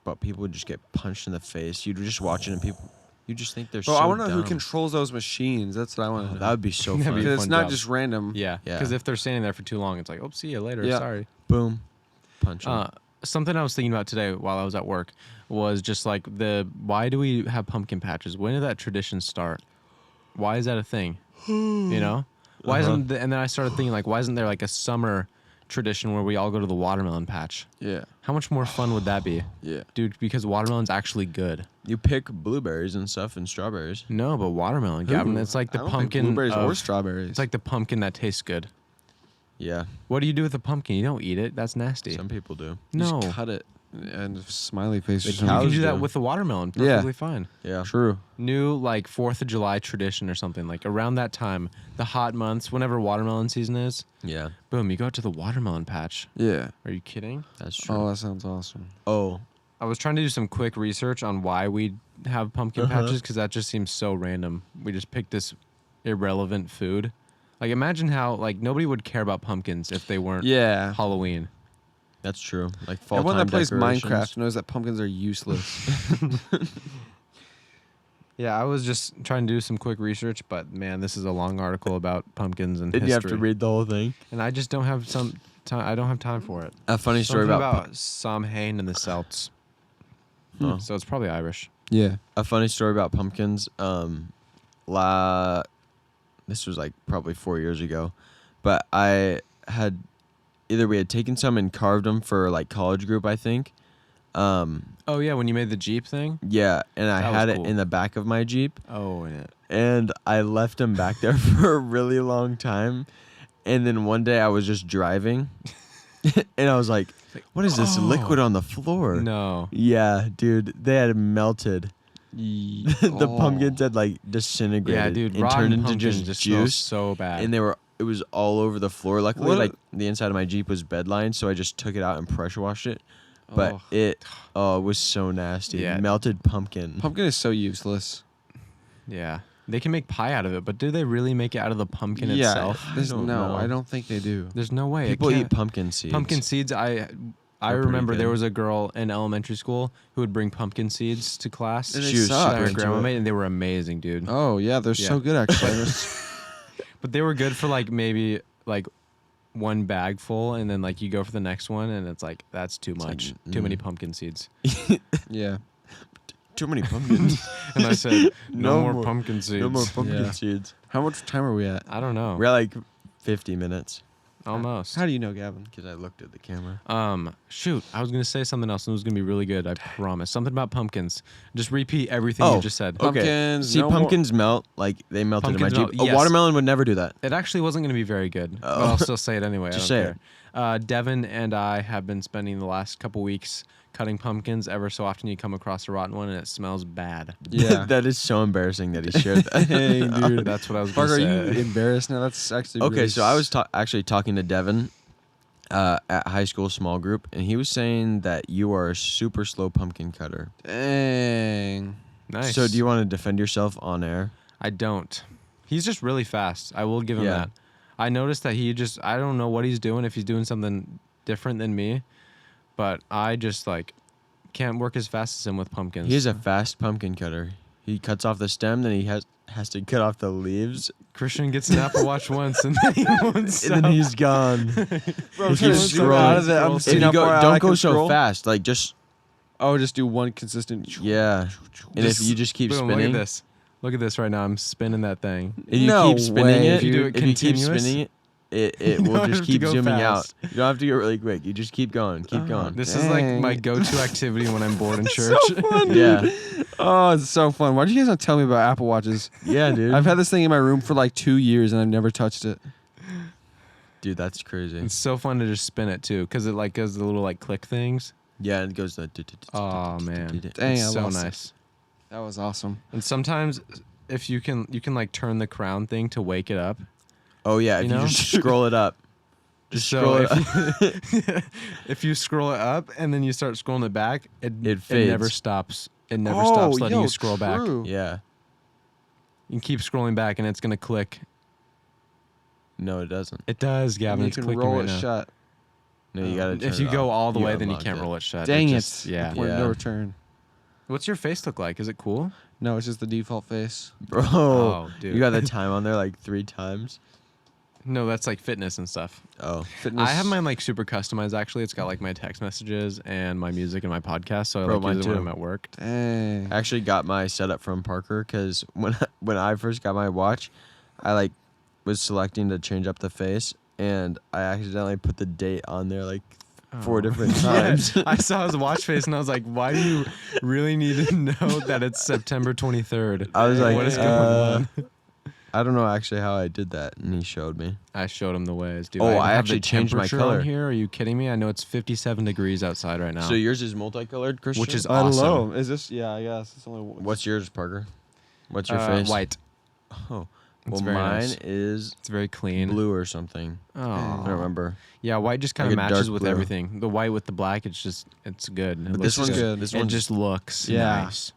But people would just get punched in the face. You'd just watch it and people, you just think they're Bro, so I want to know who dumb. controls those machines. That's what I want to know. That would be so That'd fun. be Because it's fun not job. just random. Yeah. Yeah. Because if they're standing there for too long, it's like, oh, see you later. Yeah. Sorry. Boom. Punch 'em. Something I was thinking about today while I was at work was just like why do we have pumpkin patches? When did that tradition start? Why is that a thing? You know? Why isn't and then I started thinking like why isn't there like a summer tradition where we all go to the watermelon patch? Yeah. How much more fun would that be? Yeah. Dude, because watermelon's actually good. You pick blueberries and stuff and strawberries. No, but watermelon, Gavin, it's like the I don't think pumpkin blueberries or of- strawberries. It's like the pumpkin that tastes good. Yeah, What do you do with the pumpkin? You don't eat it. That's nasty. some people do. You No. just cut it and smiley face. The or You something. can cows do that do. with the watermelon. Yeah. Perfectly fine. Yeah. True. New like 4th of July tradition or something. Like around that time, the hot months, whenever watermelon season is, Yeah, boom, you go out to the watermelon patch. Yeah. Are you kidding? that's true. Oh, that sounds awesome. Oh, I was trying to do some quick research on why we have pumpkin patches because that just seems so random. We just picked this irrelevant food. Like imagine how like nobody would care about pumpkins if they weren't Yeah. Halloween. that's true. Like fall Everyone time that plays decorations. Minecraft knows that pumpkins are useless. Yeah, I was just trying to do some quick research, but man, this is a long article about pumpkins and Did history. you have to read the whole thing? And I just don't have some time. I don't have time for it. A funny story Something about, Samhain and the Celts. Oh. So it's probably Irish. Yeah. a funny story about pumpkins. this was like probably 4 years ago, but I had either we had taken some and carved them for like college group, I think. Oh yeah, when you made the Jeep thing. Yeah, and I That was had it cool. in the back of my Jeep, Oh, in it. and I left them back there for a really long time. And then one day I was just driving, and I was like, "What is this liquid on the floor?" No. Yeah, dude, they had melted. The pumpkins had like disintegrated. Yeah, dude. and Rotten turned into pumpkins just just smells juice. so bad. And it was all over the floor. Luckily, What- like the inside of my Jeep was bed lined, so I just took it out and pressure washed it. But Oh. it was so nasty. Yeah. Melted pumpkin. Pumpkin is so useless. Yeah. They can make pie out of it, but do they really make it out of the pumpkin itself? There's I don't know. I don't think they do. There's no way. People It eat can't- pumpkin seeds. pumpkin seeds. I They're pretty remember there good. was a girl in elementary school who would bring pumpkin seeds to class. And they She was suck. that her super into grandma it. made, and they were amazing, dude. Oh yeah, they're so Yeah. good actually. But they were good for like maybe like one bag full, and then like you go for the next one, and it's like that's too like, much. Too many pumpkin seeds. Yeah. Too many pumpkins. And I said, no, No more more- pumpkin seeds. no more pumpkin Yeah. seeds. How much time are we at? I don't know. We're at like 50 minutes Almost. How do you know, Gavin? because I looked at the camera. Shoot, I was gonna say something else, and it was gonna be really good. I promise. Something about pumpkins. Just repeat everything you just said. Okay. Pumpkins, See, no more- pumpkins melt like they melted in my Pumpkins Jeep. melt, A yes. watermelon would never do that. It actually wasn't gonna be very good, but Oh. I'll still say it anyway. Just I say don't care. Devin and I have been spending the last couple weeks cutting pumpkins. Ever so often, you come across a rotten one, and it smells bad. Yeah. That is so embarrassing that he shared that. Dang, dude. That's what I was gonna Parker, are say. you embarrassed now? That's actually Okay, really so I was actually talking to Devin at high school small group, and he was saying that you are a super slow pumpkin cutter. Dang. Nice. So do you want to defend yourself on air? I don't. He's just really fast. I will give him Yeah. that. I noticed that I don't know what he's doing, if he's doing something different than me, but I just like can't work as fast as him with pumpkins. He is a fast pumpkin cutter. He cuts off the stem, then he has to cut off the leaves, Christian gets an Apple Watch once, and then he won't and stop. then he's gone. Bro, If I'm you trying to scroll- scroll out of it. I'm If seeing you how go, far out I don't can go so scroll. fast. Like just Oh, just do one consistent. yeah. And if you just keep Boom, spinning, Look at this. Look at this right now. I'm spinning that thing. if you No keep spinning way, it, If you do it if you keep continuous, spinning it, it you will don't just have to keep go zooming fast. out. You don't have to go really quick. You just keep going, keep going. This is like Dang. my go-to activity when I'm bored in church. So fun, dude. Yeah, Oh, it's so fun. Why did you guys not tell me about Apple Watches? yeah, dude. I've had this thing in my room for like 2 years and I've never touched it. Dude, that's crazy. It's so fun to just spin it too, because it like does the little like click things. Yeah, and it goes the. Oh man, Dang, it's I so lost it. nice. That was awesome. And sometimes, if you can like turn the crown thing to wake it up. Oh yeah, if You you, know? just scroll it up. Just scroll it up. If you scroll it up and then you start scrolling it back, it never fades. stops. It never stops letting you scroll back. true. Yeah. You can keep scrolling back and it's gonna click. No, it doesn't. It does, And Gavin. you It's can clicking roll right it now. shut. No, you gotta. If you go all the way, then you unlocked can't it. roll it shut. Dang it. just- Yeah. Point of Yeah. no return. What's your face look like? Is it cool? No, it's just the default face. Bro, Oh, dude. you got the time on there like 3 times. No, that's like fitness and stuff. Oh, Fitness. I have mine like super customized. Actually, it's got like my text messages and my music and my podcast. So I Bro, like mine use it when too. I'm at work. Dang. I actually got my setup from Parker because when I first got my watch, I like was selecting to change up the face, and I accidentally put the date on there like 4 different times. I saw his watch face and I was like, why do you really need to know that it's September 23rd? I was like, what is going on? I don't know actually how I did that, and he showed me. I showed him the ways, dude. Oh, even I have actually the changed my temperature color. on here. Are you kidding me? I know it's 57 degrees outside right now. So yours is multicolored, Christian? Which is I don't awesome. know. Is this? Yeah, I guess it's only. One. What's yours, Parker? What's your face? White. Oh, It's well, very mine nice. is It's very clean. blue or something. Oh. I don't remember. Yeah, white just kind Like of a matches dark with blue. everything. The white with the black, it's good. It But looks this one's good. This It one's just looks Yeah. nice.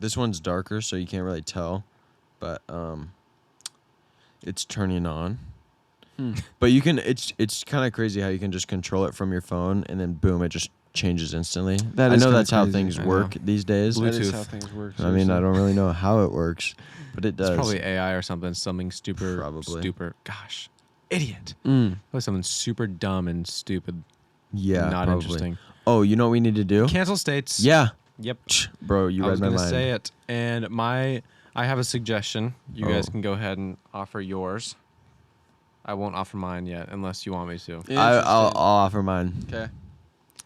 This one's darker, so you can't really tell, but it's turning on. But you can. It's kind of crazy how you can just control it from your phone, and then boom, it just changes instantly. That I is know kinda that's how crazy. things I work know. these days. Blue- That is Bluetooth. how things work. I mean, I seriously. don't really know how it works, but it does. It's probably AI or something super Probably. stupid. Gosh, idiot. Mm. Probably something super dumb and stupid. Yeah, not probably. interesting. Oh, you know what we need to do? Cancel states. Yeah, Yep. bro, you I read was my gonna mind. say it, and my I have a suggestion. You guys Oh. can go ahead and offer yours. I won't offer mine yet unless you want me to. I'll offer mine. Okay.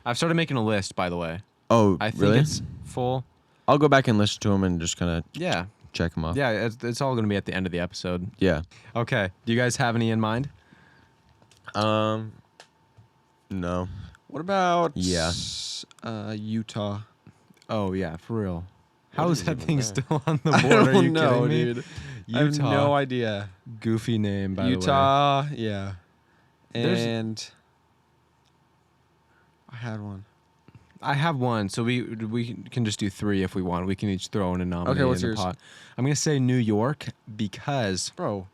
I've started making a list, by the way. Oh, I think really? it's full. I'll go back and listen to them and just kind of Yeah. check them off. Yeah, it's all going to be at the end of the episode. Yeah. Okay. Do you guys have any in mind? No. What about Yeah. Utah? Oh, yeah, for real. How What is is that even thing there? still on the I board? Are you don't know, kidding me? dude. Utah. I have no idea. Goofy name, by the way. Utah, yeah. There's- And I had one. I have one, so we can just do 3 if we want. We can each throw in a nominee what's in the yours? pot. I'm gonna say New York because Bro.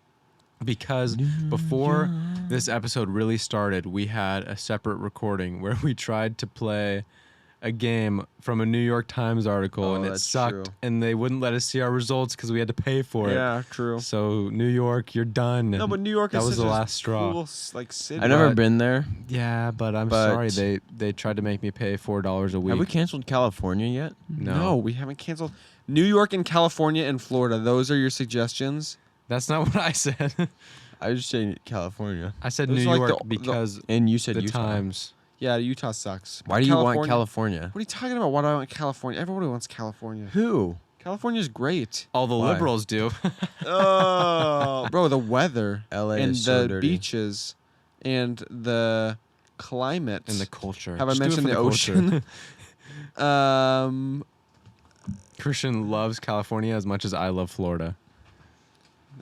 before this episode really started, we had a separate recording where we tried to play a game from a New York Times article, Oh, and it that's sucked, true. and they wouldn't let us see our results because we had to pay for it. Yeah, true. So New York, you're done. No, but New York that is was such the a last straw. cool like city. I've never But- been there. Yeah, but I'm But- sorry they tried to make me pay $4 a week. Have we canceled California yet? No, we haven't canceled. New York and California and Florida. Those are your suggestions. That's not what I said. I just say California. I said Those New are like York the- because And you said the Utah. Times. Yeah, Utah sucks. Why do you want California? What are you talking about? Why do I want California? Everybody wants California. Who? California's great. All the Why? liberals do. Oh, bro, the weather LA and is so the dirty. beaches and the climate And the culture. Have I Just do it mentioned for the culture. ocean? Christian loves California as much as I love Florida.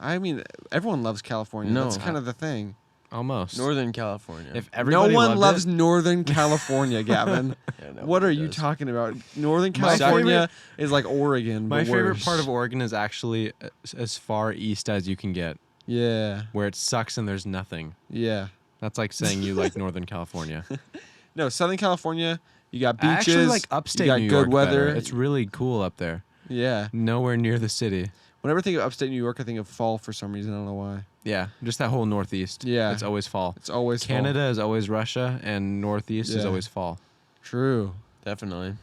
I mean, everyone loves California. No. That's kind of the thing. Almost. Northern California. If No everybody one loved loves it, Northern California, Gavin. Yeah, What nobody are you does. talking about? Northern My California is like Oregon. my but favorite worse. part of Oregon is actually as far east as you can get, Yeah, where it sucks and there's nothing. yeah. That's like saying you like Northern California. No, Southern California. You got I beaches. actually like upstate you got New good York weather. better. It's really cool up there. Yeah. Nowhere near the city. Whenever I think of upstate New York, I think of fall for some reason. I don't know why. Yeah, just that whole northeast. Yeah. It's always fall. It's always fall. Canada is always Russia, and northeast is Yeah. always fall. True. Definitely.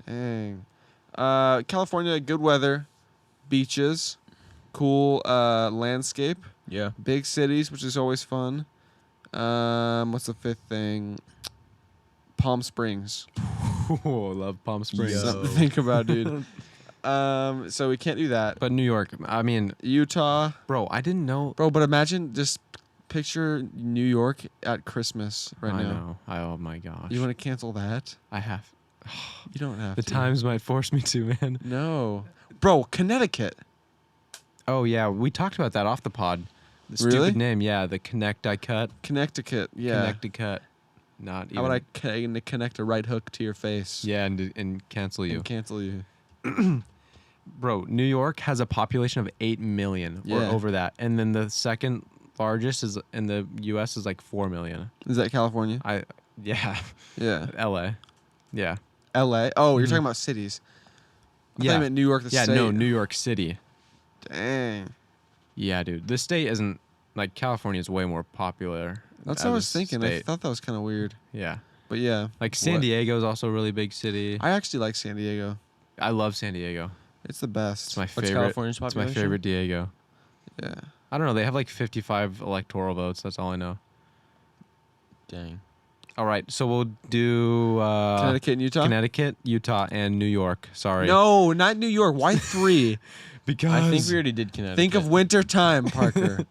Dang. California, good weather, beaches, cool landscape, Yeah. big cities, which is always fun. What's the 5th thing? Palm Springs. Oh, love Palm Springs. Yo. Something to think about, dude. So we can't do that. But New York, I mean, Utah, bro, I didn't know. bro. But imagine just picture New York at Christmas right I now. know. Oh my gosh. You want to cancel that? I have. You don't have The to. times might force me to, man. No, bro. Connecticut. Oh yeah, we talked about that off the pod. The Really? stupid name, yeah. The Connecticut. Connecticut. Yeah. Connecticut. Not even. How would I connect a right hook to your face? Yeah, and cancel you, And cancel you. bro. New York has a population of 8 million or Yeah. over that, and then the second largest is in the U.S. is like 4 million. Is that California? Yeah, Yeah. L.A. Yeah, L.A. Oh, you're Mhm. talking about cities. I thought yeah, you meant New York, the yeah. state. No, New York City. Dang. Yeah, dude. The state isn't like California is way more popular. That's as what I a was thinking. I state. thought that was kind of weird. Yeah, But yeah, like San What? Diego is also a really big city. I actually like San Diego. I love San Diego. It's the best. It's my What's favorite. California's It's my population? favorite Diego. Yeah. I don't know. They have like 55 electoral votes. That's all I know. Dang. All right, so we'll do Connecticut and Utah? Connecticut, Utah, and New York. Sorry. No, not New York. Why 3? because I think we already did Connecticut. Think of winter time, Parker.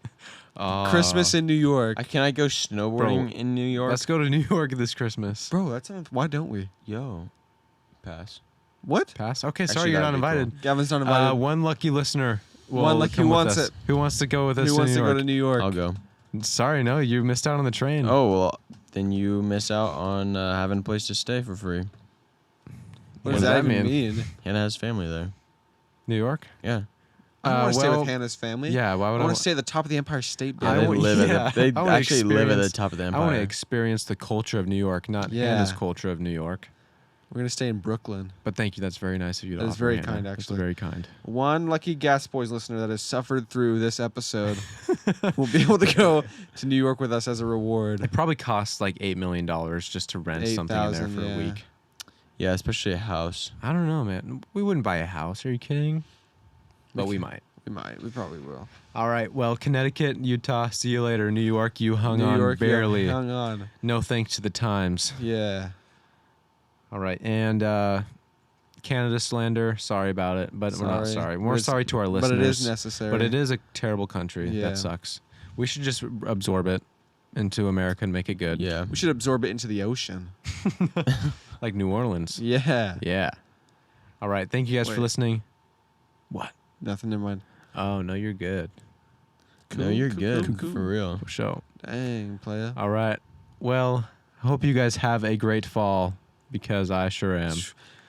Ah. Christmas in New York. Can I go snowboarding in New York? Let's go to New York this Christmas. Bro, that sounds. Why don't we? Yo. Pass. What? Pass. Okay, Actually, sorry you're not that'd be cool. invited. Gavin's not invited. One lucky listener. Will One lucky come who with wants us. it. Who wants to go with us Who to wants New to York? go to New York? I'll go. Sorry, no, you missed out on the train. Oh, well, then you miss out on having a place to stay for free. What does that even mean? Hannah has family there. New York? Yeah. I don't want to stay well, with Hannah's family. Yeah, why I would want to stay at the top of the Empire State Yeah, I they Building. want- live yeah. at the, I they wanna actually live at the experience- top of the I empire. want to experience the culture of New York, not Yeah. Hannah's culture of New York. We're gonna stay in Brooklyn. But thank you. That's very nice of you to That is offer, very Hannah. kind, That's actually. very kind. One lucky Gas Boys listener that has suffered through this episode will be able to go to New York with us as a reward. It probably costs like $8 million just to rent something in there 8,000, for yeah. a week. Yeah, especially a house. I don't know, man. We wouldn't buy a house. Are you kidding? But we might. We might. We probably will. All right. Well, Connecticut, Utah, see you later. New York, you hung New on York, barely. Yeah, hung on. No thanks to the times. Yeah. All right. And Canada slander, sorry about it, but we're not sorry. We're sorry to our listeners. But it is necessary. But it is a terrible country. Yeah. That sucks. We should just absorb it into America and make it good. Yeah. We should absorb it into the ocean. Like New Orleans. Yeah. Yeah. All right. Thank you guys for Wait. listening. What? Nothing, never mind. Oh, no, you're good. No, you're good. For real. For sure. Dang, playa. All right. Well, I hope you guys have a great fall because I sure am.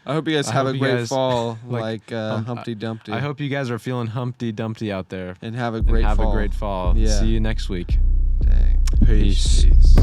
I hope you guys have a great fall like Humpty Dumpty. I hope you guys are feeling Humpty Dumpty out there. And have a great fall. Have a great fall. Yeah. See you next week. Dang. Peace. Peace.